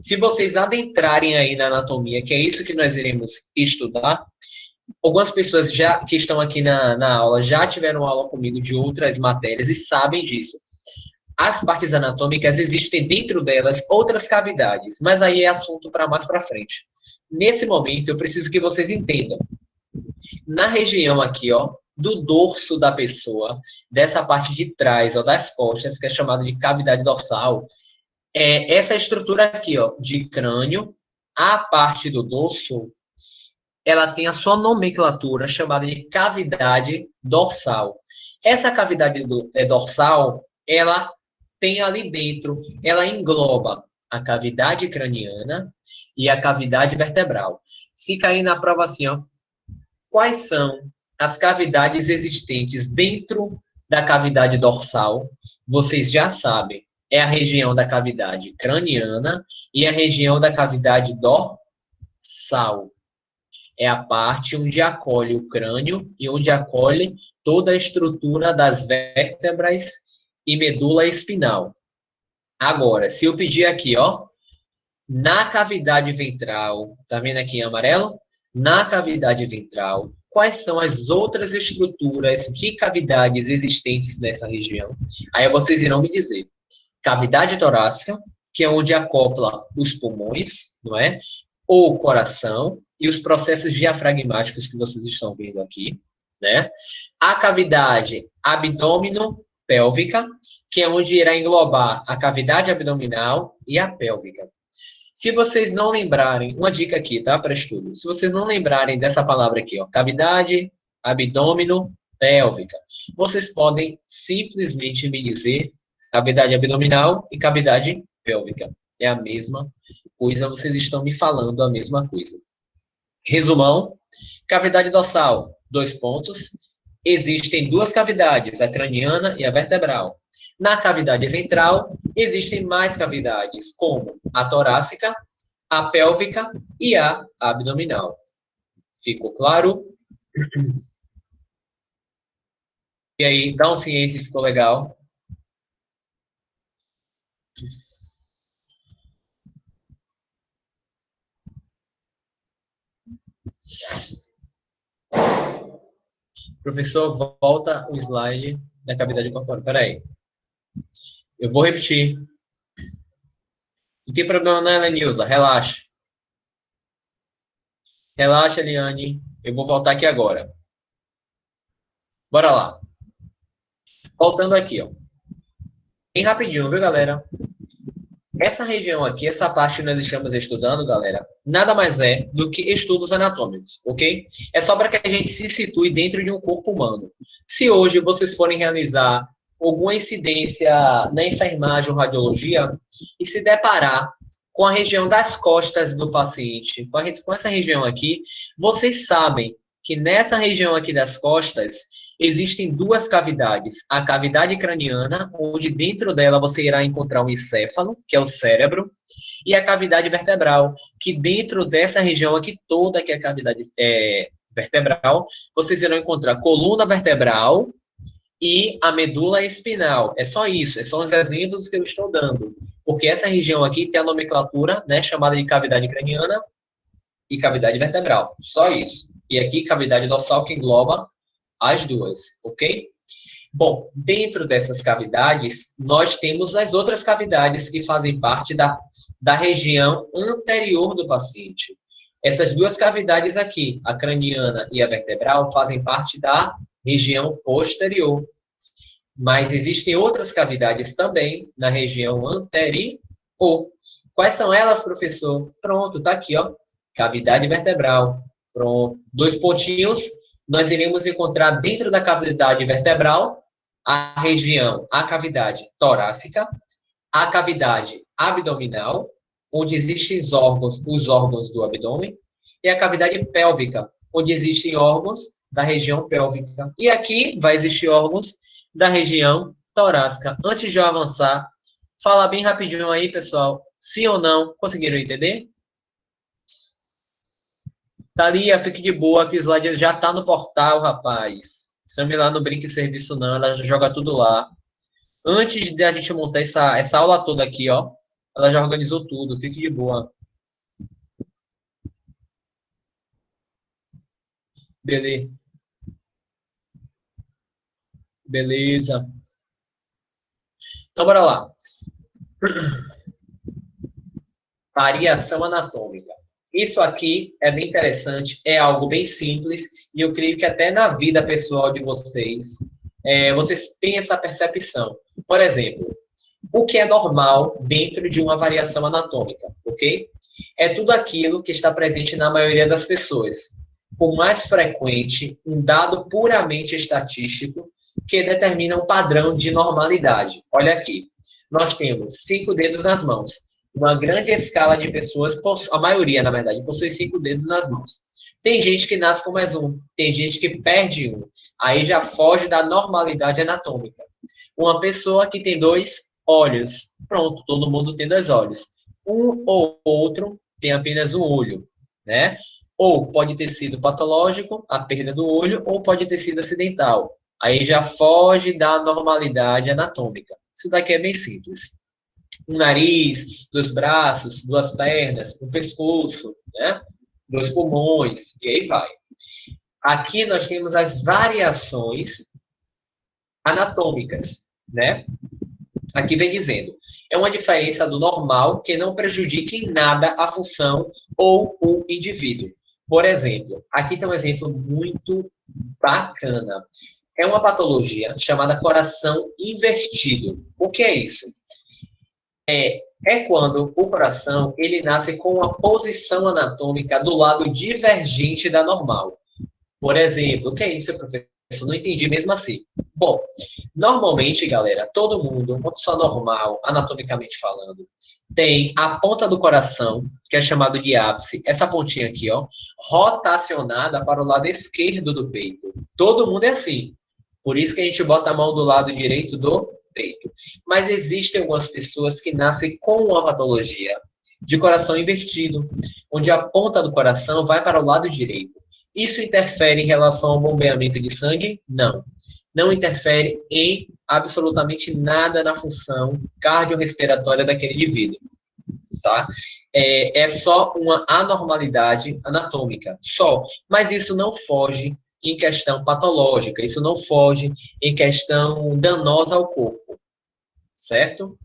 Se vocês adentrarem aí na anatomia, que é isso que nós iremos estudar, algumas pessoas que estão aqui na aula já tiveram aula comigo de outras matérias e sabem disso. As partes anatômicas, existem dentro delas outras cavidades, mas aí é assunto para mais para frente. Nesse momento, eu preciso que vocês entendam. Na região aqui, ó, do dorso da pessoa, dessa parte de trás, ó, das costas, que é chamada de cavidade dorsal, essa estrutura aqui, ó, de crânio, a parte do dorso, ela tem a sua nomenclatura chamada de cavidade dorsal. Essa cavidade dorsal, ela tem ali dentro, ela engloba a cavidade craniana e a cavidade vertebral. Se cair na prova assim, ó, quais são as cavidades existentes dentro da cavidade dorsal? Vocês já sabem. É a região da cavidade craniana e a região da cavidade dorsal. É a parte onde acolhe o crânio e onde acolhe toda a estrutura das vértebras e medula espinal. Agora, se eu pedir aqui, ó, Na cavidade ventral, tá vendo aqui em amarelo? Na cavidade ventral, quais são as outras estruturas de cavidades existentes nessa região? Aí vocês irão me dizer. Cavidade torácica, que é onde acopla os pulmões, não é? Ou o coração e os processos diafragmáticos que vocês estão vendo aqui, né? A cavidade abdômino-pélvica, que é onde irá englobar a cavidade abdominal e a pélvica. Se vocês não lembrarem, uma dica aqui, tá, para estudo. Se vocês não lembrarem dessa palavra aqui, ó, cavidade abdômino-pélvica, vocês podem simplesmente me dizer cavidade abdominal e cavidade pélvica. É a mesma coisa, vocês estão me falando a mesma coisa. Resumão, cavidade dorsal, 2 pontos. Existem duas cavidades, a craniana e a vertebral. Na cavidade ventral, existem mais cavidades, como a torácica, a pélvica e a abdominal. Ficou claro? E aí, dá um sim aí se ficou legal. Professor, volta o slide da cavidade corpórea. Espera aí. Eu vou repetir. Não tem problema não, Elenilza. Relaxa. Relaxa, Eliane. Eu vou voltar aqui agora. Bora lá. Voltando aqui, ó. Bem rapidinho, viu, galera? Essa região aqui, essa parte que nós estamos estudando, galera, nada mais é do que estudos anatômicos, ok? É só para que a gente se situe dentro de um corpo humano. Se hoje vocês forem realizar alguma incidência na enfermagem ou radiologia e se deparar com a região das costas do paciente, com essa região aqui, vocês sabem que nessa região aqui das costas existem duas cavidades. A cavidade craniana, onde dentro dela você irá encontrar o encéfalo, que é o cérebro, e a cavidade vertebral, que dentro dessa região aqui toda, que é a cavidade vertebral, vocês irão encontrar coluna vertebral e a medula espinal. É só isso, são os exemplos que eu estou dando. Porque essa região aqui tem a nomenclatura, né, chamada de cavidade craniana e cavidade vertebral. Só isso. E aqui, cavidade dorsal, que engloba as duas, ok? Bom, dentro dessas cavidades, nós temos as outras cavidades que fazem parte da região anterior do paciente. Essas duas cavidades aqui, a craniana e a vertebral, fazem parte da região posterior. Mas existem outras cavidades também na região anterior. Quais são elas, professor? Pronto, tá aqui, ó. Cavidade vertebral. Pronto. 2 pontinhos. Nós iremos encontrar dentro da cavidade vertebral a região, a cavidade torácica, a cavidade abdominal, onde existem os órgãos do abdômen, e a cavidade pélvica, onde existem órgãos da região pélvica. E aqui vai existir órgãos da região torácica. Antes de eu avançar, fala bem rapidinho aí, pessoal. Sim ou não? Conseguiram entender? Thalia, fique de boa, que o slide já está no portal, rapaz. Sammy lá não brinca em serviço, não. Ela já joga tudo lá. Antes de a gente montar essa aula toda aqui, ó, ela já organizou tudo. Fique de boa. Beleza. Beleza. Então, bora lá. Variação anatômica. Isso aqui é bem interessante, é algo bem simples, e eu creio que até na vida pessoal de vocês, vocês têm essa percepção. Por exemplo, o que é normal dentro de uma variação anatômica, ok? É tudo aquilo que está presente na maioria das pessoas. Por mais frequente, um dado puramente estatístico que determina um padrão de normalidade. Olha aqui, nós temos 5 dedos nas mãos. Uma grande escala de pessoas, a maioria, na verdade, possui 5 dedos nas mãos. Tem gente que nasce com mais um, tem gente que perde um. Aí já foge da normalidade anatômica. Uma pessoa que tem 2 olhos, pronto, todo mundo tem 2 olhos. Um ou outro tem apenas um olho, né? Ou pode ter sido patológico, a perda do olho, ou pode ter sido acidental. Aí já foge da normalidade anatômica. Isso daqui é bem simples. Um nariz, 2 braços, 2 pernas, um pescoço, né? 2 pulmões, e aí vai. Aqui nós temos as variações anatômicas, né? Aqui vem dizendo, é uma diferença do normal que não prejudica em nada a função ou o indivíduo. Por exemplo, aqui tem um exemplo muito bacana. É uma patologia chamada coração invertido. O que é isso? É quando o coração ele nasce com uma posição anatômica do lado divergente da normal. Por exemplo, o que é isso, professor? Não entendi mesmo assim. Bom, normalmente, galera, todo mundo, uma pessoa normal, anatomicamente falando, tem a ponta do coração, que é chamado de ápice, essa pontinha aqui, ó, rotacionada para o lado esquerdo do peito. Todo mundo é assim. Por isso que a gente bota a mão do lado direito do peito. Mas existem algumas pessoas que nascem com uma patologia de coração invertido, onde a ponta do coração vai para o lado direito. Isso interfere em relação ao bombeamento de sangue? Não. Não interfere em absolutamente nada na função cardiorrespiratória daquele indivíduo. Tá? É só uma anormalidade anatômica, só. Mas isso não foge em questão patológica, isso não foge em questão danosa ao corpo, certo?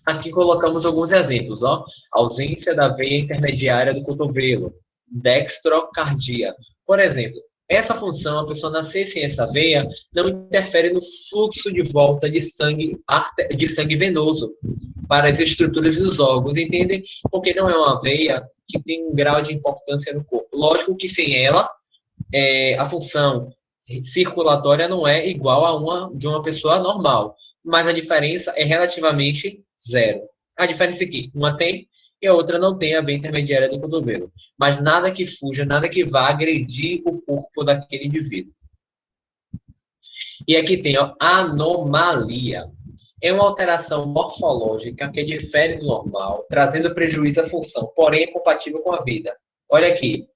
Aqui colocamos alguns exemplos, ó. Ausência da veia intermediária do cotovelo, dextrocardia. Por exemplo, essa função, a pessoa nascer sem essa veia, não interfere no fluxo de volta de sangue venoso para as estruturas dos órgãos, entendem? Porque não é uma veia que tem um grau de importância no corpo. Lógico que sem ela, a função circulatória não é igual a uma de uma pessoa normal, mas a diferença é relativamente zero. A diferença é que uma tem e a outra não tem a veia intermediária do cotovelo. Mas nada que fuja, nada que vá agredir o corpo daquele indivíduo. E aqui tem, ó, anomalia. É uma alteração morfológica que difere do normal, trazendo prejuízo à função, porém é compatível com a vida. Olha aqui.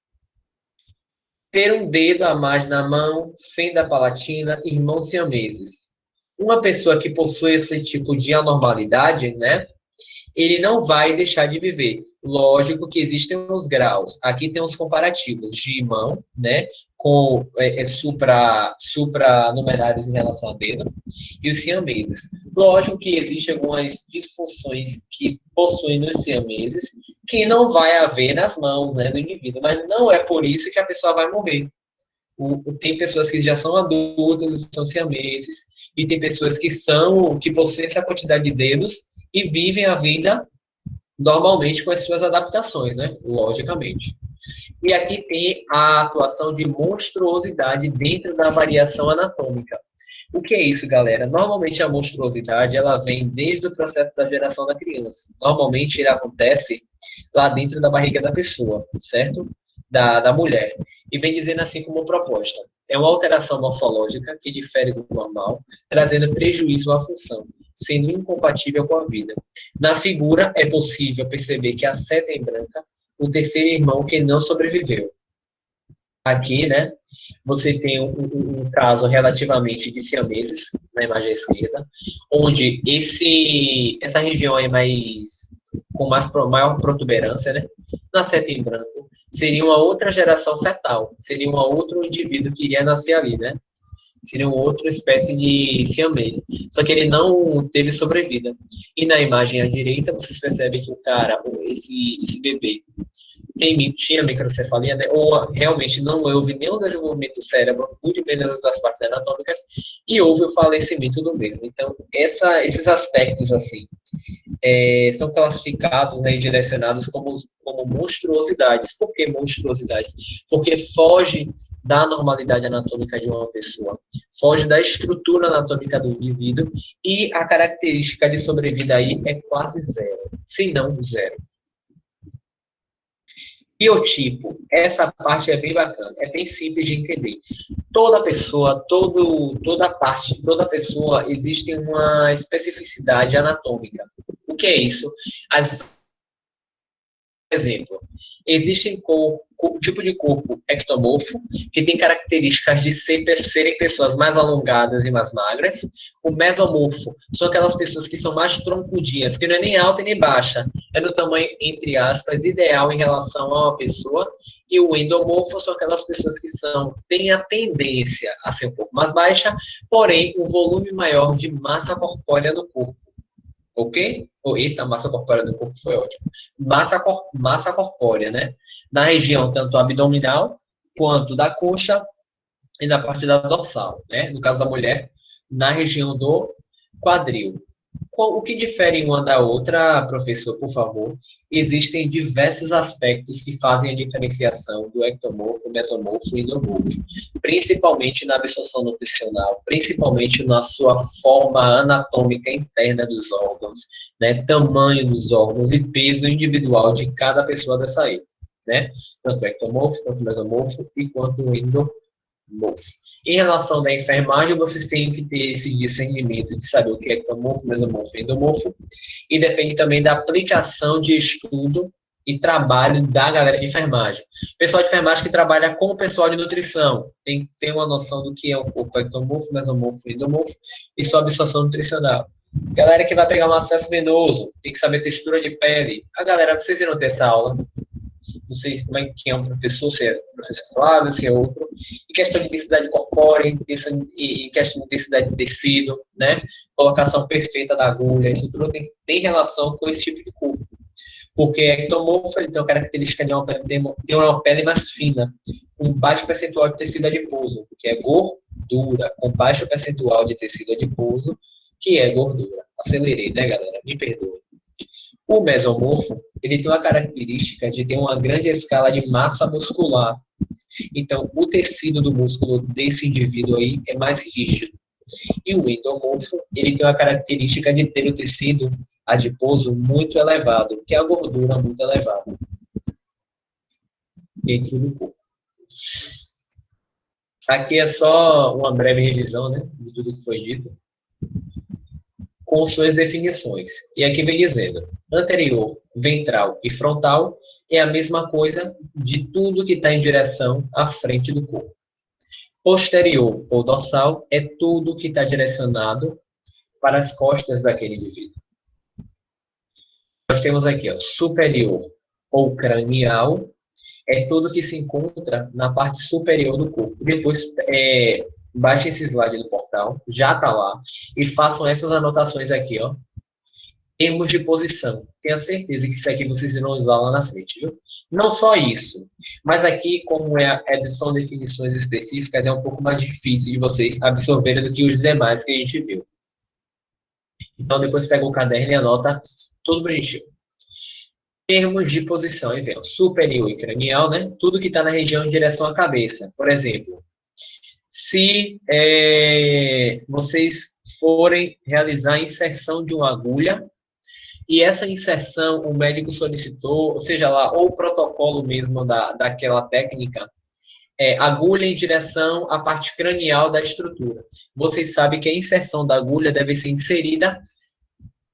Ter um dedo a mais na mão, fenda palatina, irmãos siameses. Uma pessoa que possui esse tipo de anormalidade, né? Ele não vai deixar de viver. Lógico que existem os graus. Aqui tem os comparativos de irmão, né? Com supranumerários em relação a dedo, e os siameses. Lógico que existem algumas disfunções que possuem nos siameses que não vai haver nas mãos, né, do indivíduo, mas não é por isso que a pessoa vai morrer. Tem pessoas que já são adultas, são siameses, e tem pessoas que possuem essa quantidade de dedos e vivem a vida normalmente com as suas adaptações, né, logicamente. E aqui tem a atuação de monstruosidade dentro da variação anatômica. O que é isso, galera? Normalmente a monstruosidade ela vem desde o processo da geração da criança. Normalmente ele acontece lá dentro da barriga da pessoa, certo? Da mulher. E vem dizendo assim como proposta. É uma alteração morfológica que difere do normal, trazendo prejuízo à função, sendo incompatível com a vida. Na figura é possível perceber que a seta em branca o terceiro irmão que não sobreviveu. Aqui, né, você tem um caso relativamente de siameses, na imagem esquerda, onde essa região é com maior protuberância, né, na seta em branco, seria uma outra geração fetal, seria um outro indivíduo que iria nascer ali, né, seria uma outra espécie de siamês, só que ele não teve sobrevida. E na imagem à direita, vocês percebem que o cara, esse bebê, tinha microcefalia, né? Ou realmente não houve nenhum desenvolvimento do cérebro, muito menos das partes anatômicas, e houve o falecimento do mesmo. Então, esses aspectos, assim, são classificados, né, e direcionados como monstruosidades. Por que monstruosidades? Porque foge da normalidade anatômica de uma pessoa, foge da estrutura anatômica do indivíduo, e a característica de sobrevida aí é quase zero, se não zero. Biotipo, essa parte é bem bacana, é bem simples de entender. Toda pessoa, toda pessoa existe uma especificidade anatômica. O que é isso? Por exemplo, existem tipo de corpo ectomorfo, que tem características de serem pessoas mais alongadas e mais magras. O mesomorfo são aquelas pessoas que são mais troncudinhas, que não é nem alta e nem baixa, é do tamanho, entre aspas, ideal em relação a uma pessoa. E o endomorfo são aquelas pessoas que têm a tendência a ser um pouco mais baixa, porém, um volume maior de massa corpórea do corpo. Ok? Eita, massa corpórea do corpo foi ótimo. Massa corpórea, né? Na região tanto abdominal, quanto da coxa e na parte da dorsal, né? No caso da mulher, na região do quadril. O que difere uma da outra, professor, por favor? Existem diversos aspectos que fazem a diferenciação do ectomorfo, mesomorfo e endomorfo, principalmente na absorção nutricional, principalmente na sua forma anatômica interna dos órgãos, né, tamanho dos órgãos e peso individual de cada pessoa dessa aí, né? Tanto ectomorfo, quanto mesomorfo e quanto endomorfo. Em relação da enfermagem, vocês têm que ter esse discernimento de saber o que é ectomorfo, mesomorfo e endomorfo, e depende também da aplicação de estudo e trabalho da galera de enfermagem. Pessoal de enfermagem que trabalha com o pessoal de nutrição tem que ter uma noção do que é o corpo ectomorfo, mesomorfo e endomorfo e sua absorção nutricional. Galera que vai pegar um acesso venoso, tem que saber textura de pele. A galera, vocês irão ter essa aula. Não sei como é que é um professor, se é o professor Flávio, se é outro. E questão de intensidade corpórea, e questão de intensidade de tecido, né? Colocação perfeita da agulha, isso tudo tem relação com esse tipo de corpo. Porque ectomorfo, ele tem uma característica de ter uma pele mais fina, com baixo percentual de tecido adiposo, que é gordura, com baixo percentual de tecido adiposo, que é gordura. Acelerei, né, galera? Me perdoe. O mesomorfo, ele tem uma característica de ter uma grande escala de massa muscular. Então, o tecido do músculo desse indivíduo aí é mais rígido. E o endomorfo, ele tem uma característica de ter o tecido adiposo muito elevado, que é a gordura muito elevada dentro do corpo. Aqui é só uma breve revisão, né, de tudo que foi dito, com suas definições. E aqui vem dizendo, anterior, ventral e frontal é a mesma coisa de tudo que está em direção à frente do corpo. Posterior ou dorsal é tudo que está direcionado para as costas daquele indivíduo. Nós temos aqui, ó, superior ou cranial é tudo que se encontra na parte superior do corpo. Depois, baixe esse slide do portal, já está lá, e façam essas anotações aqui, ó. Termos de posição. Tenha certeza que isso aqui vocês irão usar lá na frente, viu? Não só isso, mas aqui, como são definições específicas, é um pouco mais difícil de vocês absorverem do que os demais que a gente viu. Então, depois pega o caderno e anota tudo bonitinho. Termos de posição, e vem, ó, superior e cranial, né? Tudo que está na região em direção à cabeça. Por exemplo, se vocês forem realizar a inserção de uma agulha, e essa inserção o médico solicitou, ou seja lá, ou o protocolo mesmo daquela técnica, agulha em direção à parte cranial da estrutura. Vocês sabem que a inserção da agulha deve ser inserida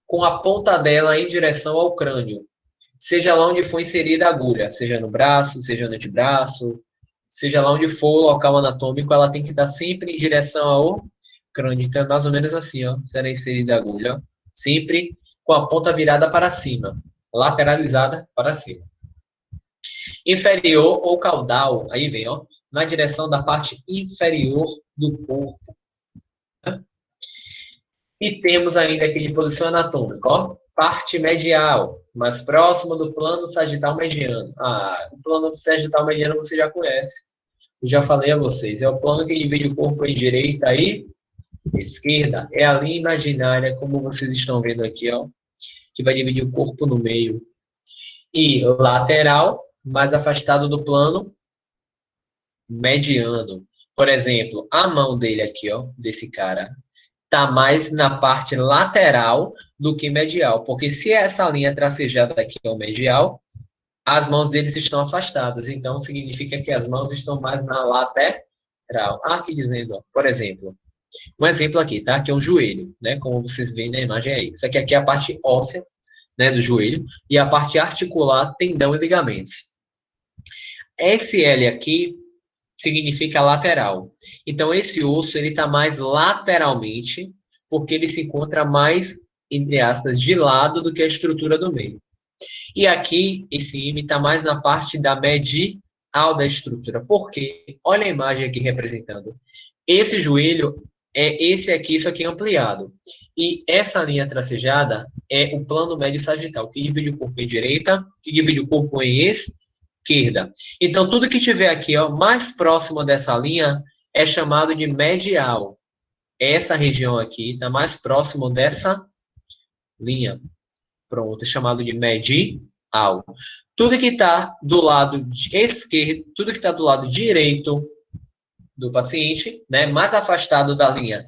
com a ponta dela em direção ao crânio. Seja lá onde for inserida a agulha, seja no braço, seja no antebraço, seja lá onde for o local anatômico, ela tem que estar sempre em direção ao crânio. Então, é mais ou menos assim, ó, será inserida a agulha, ó, sempre com a ponta virada para cima, lateralizada para cima. Inferior ou caudal, aí vem, ó, na direção da parte inferior do corpo. Né? E temos ainda aqui de posição anatômica, ó, parte medial, mais próximo do plano sagital mediano. O plano sagital mediano você já conhece. Eu já falei a vocês. É o plano que divide o corpo em direita e esquerda. É a linha imaginária, como vocês estão vendo aqui, ó, que vai dividir o corpo no meio. E lateral, mais afastado do plano mediano. Por exemplo, a mão dele aqui, ó, desse cara, está mais na parte lateral do que medial, porque se essa linha tracejada aqui é o medial, as mãos deles estão afastadas, então significa que as mãos estão mais na lateral. Aqui dizendo, ó, por exemplo, um exemplo aqui, tá? Que é o joelho, né? Como vocês veem na imagem aí. Isso aqui é a parte óssea, né, do joelho, e a parte articular, tendão e ligamentos. Esse L aqui significa lateral. Então, esse osso ele está mais lateralmente, porque ele se encontra mais, entre aspas, de lado do que a estrutura do meio. E aqui, esse IME está mais na parte da medial da estrutura. Por quê? Olha a imagem aqui representando. Esse joelho é esse aqui, isso aqui é ampliado. E essa linha tracejada é o plano médio sagital, que divide o corpo em direita, que divide o corpo em esquerda. Então, tudo que tiver aqui, ó, mais próximo dessa linha, é chamado de medial. Essa região aqui está mais próximo dessa linha. Pronto, é chamado de medial. Tudo que está do lado esquerdo, tudo que está do lado direito do paciente, né, mais afastado da linha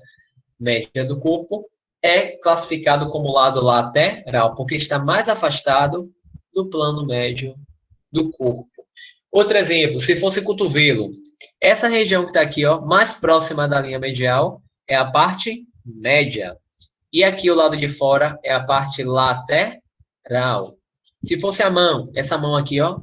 média do corpo, é classificado como lado lateral, porque está mais afastado do plano médio do corpo. Outro exemplo, se fosse cotovelo, essa região que está aqui, ó, mais próxima da linha medial, é a parte média. E aqui o lado de fora é a parte lateral. Se fosse a mão, essa mão aqui, ó,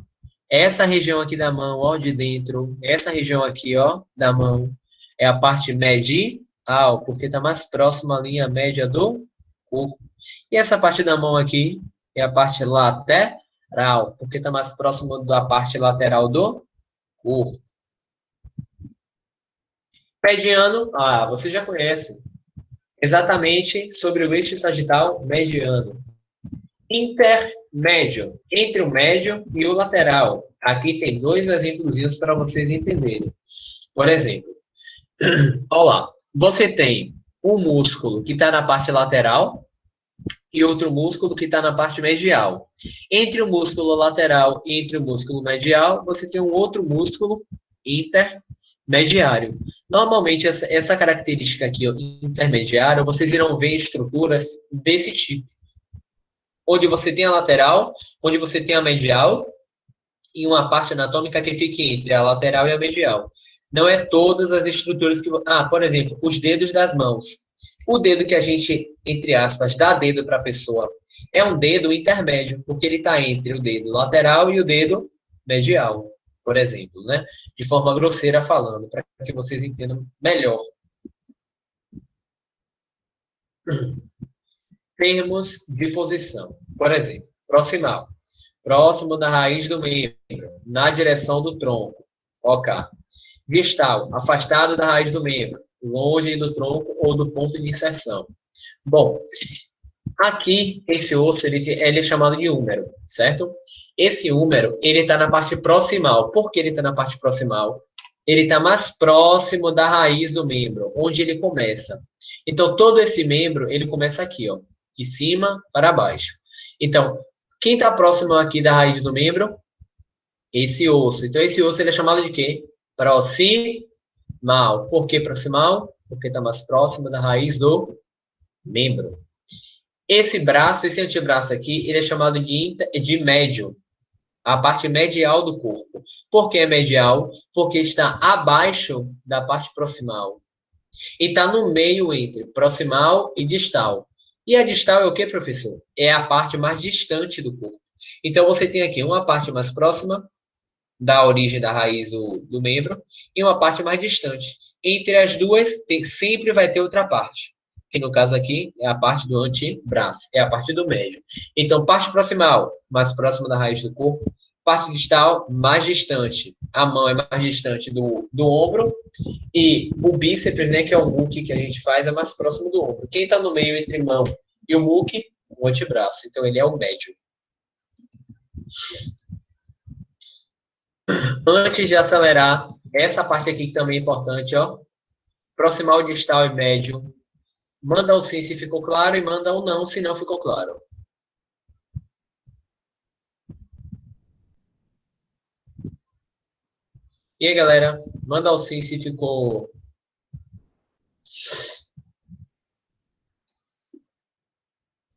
essa região aqui da mão, ó, de dentro, essa região aqui, ó, da mão, é a parte medial, porque está mais próxima à linha média do corpo. E essa parte da mão aqui é a parte lateral, porque está mais próximo da parte lateral do corpo. Mediano, você já conhece. Exatamente sobre o eixo sagital mediano. Intermédio, entre o médio e o lateral. Aqui tem dois exemplos para vocês entenderem. Por exemplo, olha lá, você tem um músculo que está na parte lateral e outro músculo que está na parte medial. Entre o músculo lateral e entre o músculo medial, você tem um outro músculo intermediário. Normalmente, essa característica aqui, intermediária, vocês irão ver em estruturas desse tipo. Onde você tem a lateral, onde você tem a medial, e uma parte anatômica que fica entre a lateral e a medial. Não é todas as estruturas que... por exemplo, os dedos das mãos. O dedo que a gente, entre aspas, dá dedo para a pessoa, é um dedo intermédio, porque ele está entre o dedo lateral e o dedo medial, por exemplo, né? De forma grosseira falando, para que vocês entendam melhor. Termos de posição. Por exemplo, proximal. Próximo da raiz do membro, na direção do tronco. OK. Distal, afastado da raiz do membro, longe do tronco ou do ponto de inserção. Bom, aqui, esse osso, ele é chamado de húmero, certo? Esse húmero, ele está na parte proximal. Por que ele está na parte proximal? Ele está mais próximo da raiz do membro, onde ele começa. Então, todo esse membro, ele começa aqui, ó, de cima para baixo. Então, quem está próximo aqui da raiz do membro? Esse osso. Então, esse osso, ele é chamado de quê? Proximal. Por que proximal? Porque está mais próximo da raiz do membro. Esse braço, esse antebraço aqui, ele é chamado de médio. A parte medial do corpo. Por que é medial? Porque está abaixo da parte proximal. E está no meio entre proximal e distal. E a distal é o que, professor? É a parte mais distante do corpo. Então, você tem aqui uma parte mais próxima da origem da raiz do membro e uma parte mais distante. Entre as duas, sempre vai ter outra parte. Que no caso aqui é a parte do antebraço, é a parte do médio. Então, parte proximal, mais próxima da raiz do corpo. Parte distal, mais distante. A mão é mais distante do ombro. E o bíceps, né, que é o muque que a gente faz, é mais próximo do ombro. Quem está no meio entre mão e o muque, o antebraço. Então, ele é o médio. Antes de acelerar, essa parte aqui que também é importante, ó. Proximal, distal e médio. Manda o sim se ficou claro e manda o não se não ficou claro. E aí, galera? Manda o sim se ficou...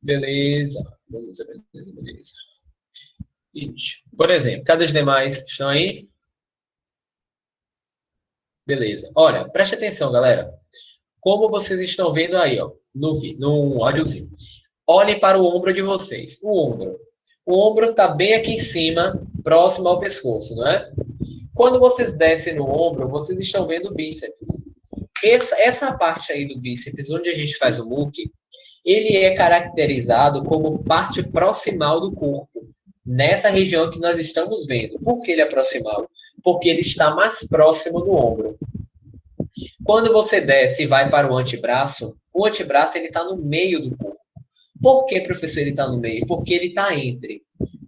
Beleza. Beleza. Por exemplo, cadê os demais? Estão aí? Beleza. Olha, preste atenção, galera. Como vocês estão vendo aí, ó, no áudiozinho. Olhem para o ombro de vocês. O ombro está bem aqui em cima, próximo ao pescoço, não é? Quando vocês descem no ombro, vocês estão vendo o bíceps. Essa parte aí do bíceps, onde a gente faz o muque, ele é caracterizado como parte proximal do corpo. Nessa região que nós estamos vendo. Por que ele é proximal? Porque ele está mais próximo do ombro. Quando você desce e vai para o antebraço ele está no meio do corpo. Por que, professor, ele está no meio? Porque ele está entre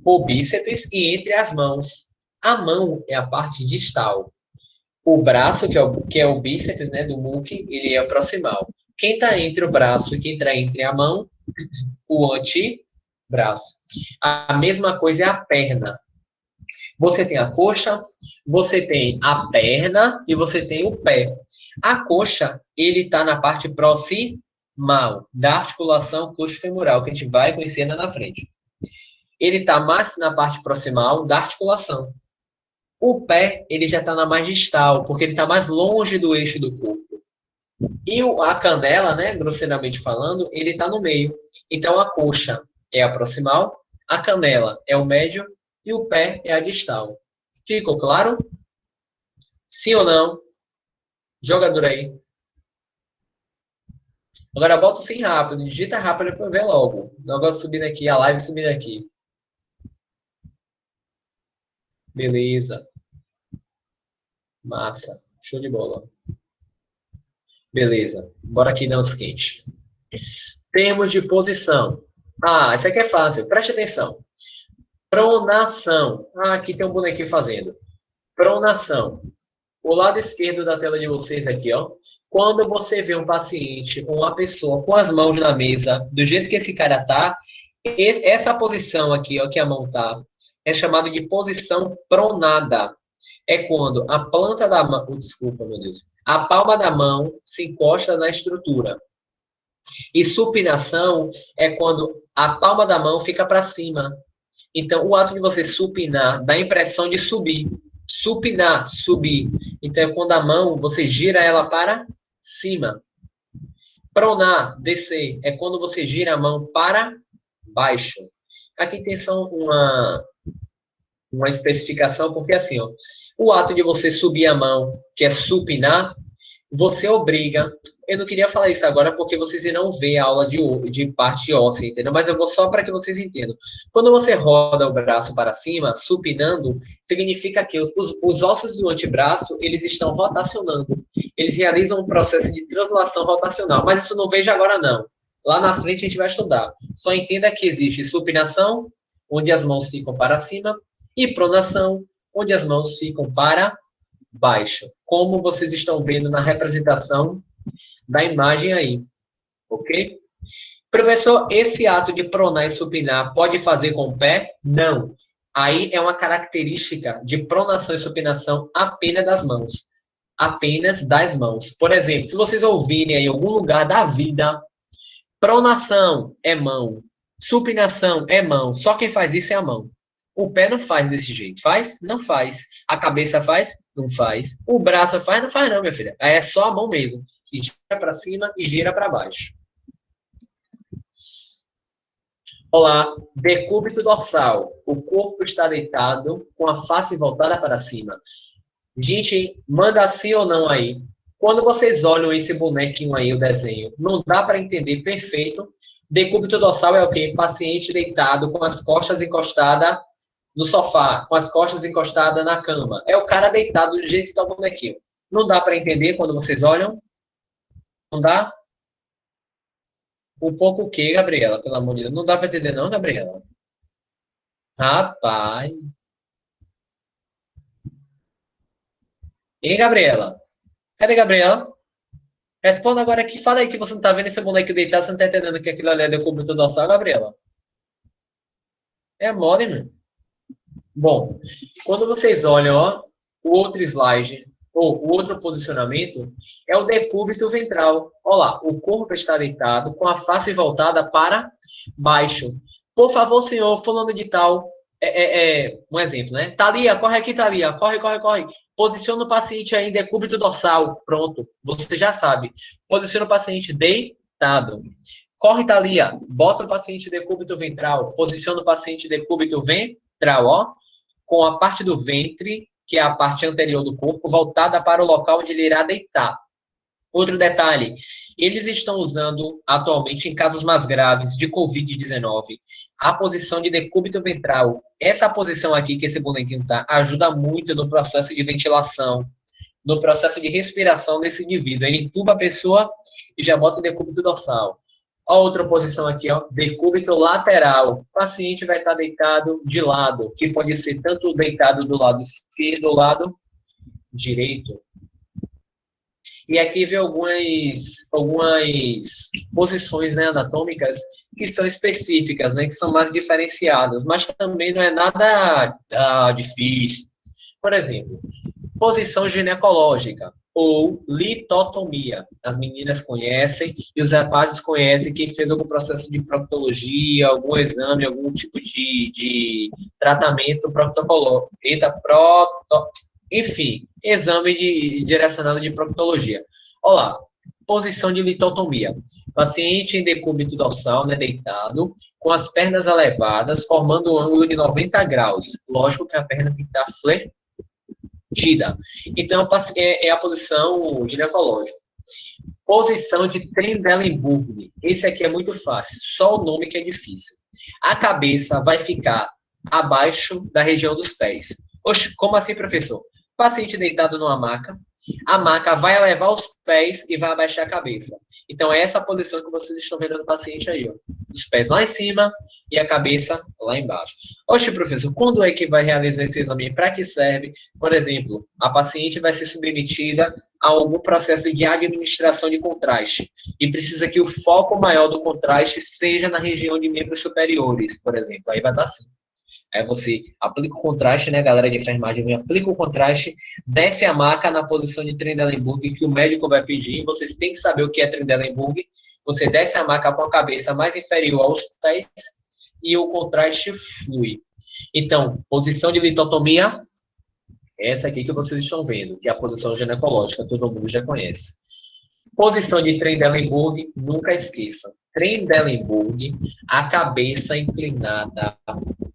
o bíceps e entre as mãos. A mão é a parte distal. O braço, que é o bíceps, né, do muque, ele é o proximal. Quem está entre o braço e quem está entre a mão, o antebraço. A mesma coisa é a perna. Você tem a coxa, você tem a perna e você tem o pé. A coxa, ele está na parte proximal da articulação coxo-femoral, que a gente vai conhecer na frente. Ele está mais na parte proximal da articulação. O pé, ele já está na mais distal, porque ele está mais longe do eixo do corpo. E a canela, né, grosseiramente falando, ele está no meio. Então, a coxa é a proximal, a canela é o médio e o pé é a distal. Ficou claro? Sim ou não? Jogador aí. Agora, bota o sim rápido, digita rápido para eu ver logo. O negócio subindo aqui, a live subindo aqui. Beleza. Massa. Show de bola. Beleza. Bora aqui dar um skate. Termos de posição. Ah, isso aqui é fácil. Preste atenção. Pronação. Ah, aqui tem um bonequinho fazendo. Pronação. O lado esquerdo da tela de vocês aqui, ó. Quando você vê um paciente, uma pessoa com as mãos na mesa, do jeito que esse cara tá, essa posição aqui, ó, que a mão tá, é chamada de posição pronada. É quando a planta da mão, desculpa, meu Deus, a palma da mão se encosta na estrutura. E supinação é quando a palma da mão fica para cima. Então, o ato de você supinar dá a impressão de subir. Supinar, subir. Então, é quando a mão, você gira ela para cima. Pronar, descer, é quando você gira a mão para baixo. Aqui tem só uma especificação, porque assim, ó, o ato de você subir a mão, que é supinar, você obriga. Eu não queria falar isso agora porque vocês irão ver a aula de parte óssea, entendeu? Mas eu vou só para que vocês entendam. Quando você roda o braço para cima, supinando, significa que os ossos do antebraço, eles estão rotacionando. Eles realizam um processo de translação rotacional. Mas isso não veja agora, não. Lá na frente a gente vai estudar. Só entenda que existe supinação, onde as mãos ficam para cima, e pronação, onde as mãos ficam para baixo. Como vocês estão vendo na representação da imagem aí, ok? Professor, esse ato de pronar e supinar pode fazer com o pé? Não. Aí é uma característica de pronação e supinação apenas das mãos. Apenas das mãos. Por exemplo, se vocês ouvirem aí em algum lugar da vida, pronação é mão, supinação é mão, só quem faz isso é a mão. O pé não faz desse jeito. Faz? Não faz. A cabeça faz? Não faz. O braço faz? Não faz não, minha filha. É só a mão mesmo. E gira para cima e gira para baixo. Olá. Decúbito dorsal. O corpo está deitado com a face voltada para cima. Gente, manda sim ou não aí. Quando vocês olham esse bonequinho aí, o desenho, não dá para entender perfeito. Decúbito dorsal é o quê? Paciente deitado com as costas encostadas no sofá, com as costas encostadas na cama. É o cara deitado do jeito que está o bonequinho. Não dá para entender quando vocês olham? Não dá? Um pouco o quê, Gabriela? Pelo amor de Deus. Não dá para entender não, Gabriela? Rapaz. Hein, Gabriela? Cadê, Gabriela? Responda agora aqui. Fala aí que você não está vendo esse boneco deitado, você não está entendendo que aquilo ali é decúbito dorsal, Gabriela. É mole, meu. Bom, quando vocês olham, ó, o outro slide, ou o outro posicionamento, é o decúbito ventral. Olha lá, o corpo está deitado com a face voltada para baixo. Por favor, senhor, fulano de tal, um exemplo, né? Thalia, corre aqui, Thalia, corre, corre, corre. Posiciona o paciente aí em decúbito dorsal. Pronto, você já sabe. Posiciona o paciente deitado. Corre, Thalia, bota o paciente em decúbito ventral. Posiciona o paciente em decúbito ventral, ó, com a parte do ventre que é a parte anterior do corpo, voltada para o local onde ele irá deitar. Outro detalhe, eles estão usando atualmente, em casos mais graves de Covid-19, a posição de decúbito ventral. Essa posição aqui que esse bonequinho está ajuda muito no processo de ventilação, no processo de respiração desse indivíduo. Ele intuba a pessoa e já bota o decúbito dorsal. A outra posição aqui, ó, decúbito lateral. O paciente vai estar deitado de lado, que pode ser tanto deitado do lado esquerdo ou lado direito. E aqui vem algumas posições, né, anatômicas que são específicas, né, que são mais diferenciadas, mas também não é nada difícil. Por exemplo, posição ginecológica ou litotomia. As meninas conhecem e os rapazes conhecem quem fez algum processo de proctologia, algum exame, algum tipo de tratamento proctológico. Enfim, exame direcionado de proctologia. Olá, posição de litotomia. Paciente em decúbito dorsal, né, deitado, com as pernas elevadas, formando um ângulo de 90 graus. Lógico que a perna tem que estar fletida. Então, é a posição ginecológica. Posição de Trendelenburg. Esse aqui é muito fácil, só o nome que é difícil. A cabeça vai ficar abaixo da região dos pés. Oxe, como assim, professor? Paciente deitado numa maca, a maca vai elevar os pés e vai abaixar a cabeça. Então, é essa posição que vocês estão vendo do paciente aí, ó. Os pés lá em cima e a cabeça lá embaixo. Oxe, professor, quando é que vai realizar esse exame? Para que serve? Por exemplo, a paciente vai ser submetida a algum processo de administração de contraste e precisa que o foco maior do contraste seja na região de membros superiores, por exemplo. Aí vai dar assim. Aí você aplica o contraste, né, galera de enfermagem, aplica o contraste, desce a maca na posição de Trendelenburg que o médico vai pedir, vocês têm que saber o que é Trendelenburg, você desce a maca com a cabeça mais inferior aos pés e o contraste flui. Então, posição de litotomia, essa aqui que vocês estão vendo, que é a posição ginecológica, todo mundo já conhece. Posição de Trendelenburg, nunca esqueçam. Trendelenburg, a cabeça inclinada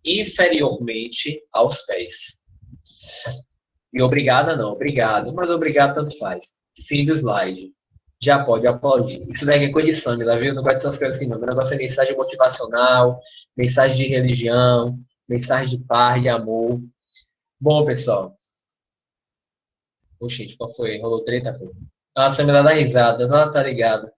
inferiormente aos pés. E obrigada não, obrigado, mas obrigado tanto faz. Fim do slide. Já pode aplaudir. Isso daqui é coisa de Samila, viu? Não gosto dessas coisas aqui não. Meu negócio é mensagem motivacional, mensagem de religião, mensagem de paz, de amor. Bom, pessoal. Oxi, qual foi? Rolou treta, foi? A Samila dá risada, ela tá ligado.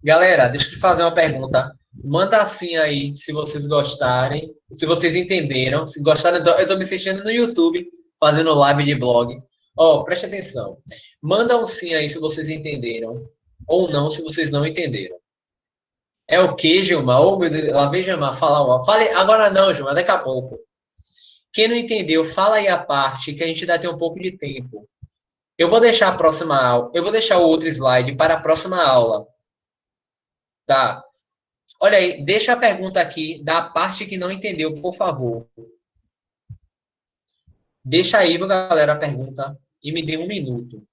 Galera, deixa eu te fazer uma pergunta. Manda assim aí, se vocês gostarem, se vocês entenderam. Se gostaram, eu tô me assistindo no YouTube, fazendo live de blog. Ó, preste atenção. Manda um sim aí se vocês entenderam, ou não se vocês não entenderam. É o quê, Gilmar? Ô, meu Deus, lá vem Gilmar, fala uma. Fale, agora não, Gilmar, daqui a pouco. Quem não entendeu, fala aí a parte, que a gente ainda tem um pouco de tempo. Eu vou deixar a próxima aula, eu vou deixar o outro slide para a próxima aula. Tá? Olha aí, deixa a pergunta aqui da parte que não entendeu, por favor. Deixa aí, galera, a pergunta e me dê um minuto.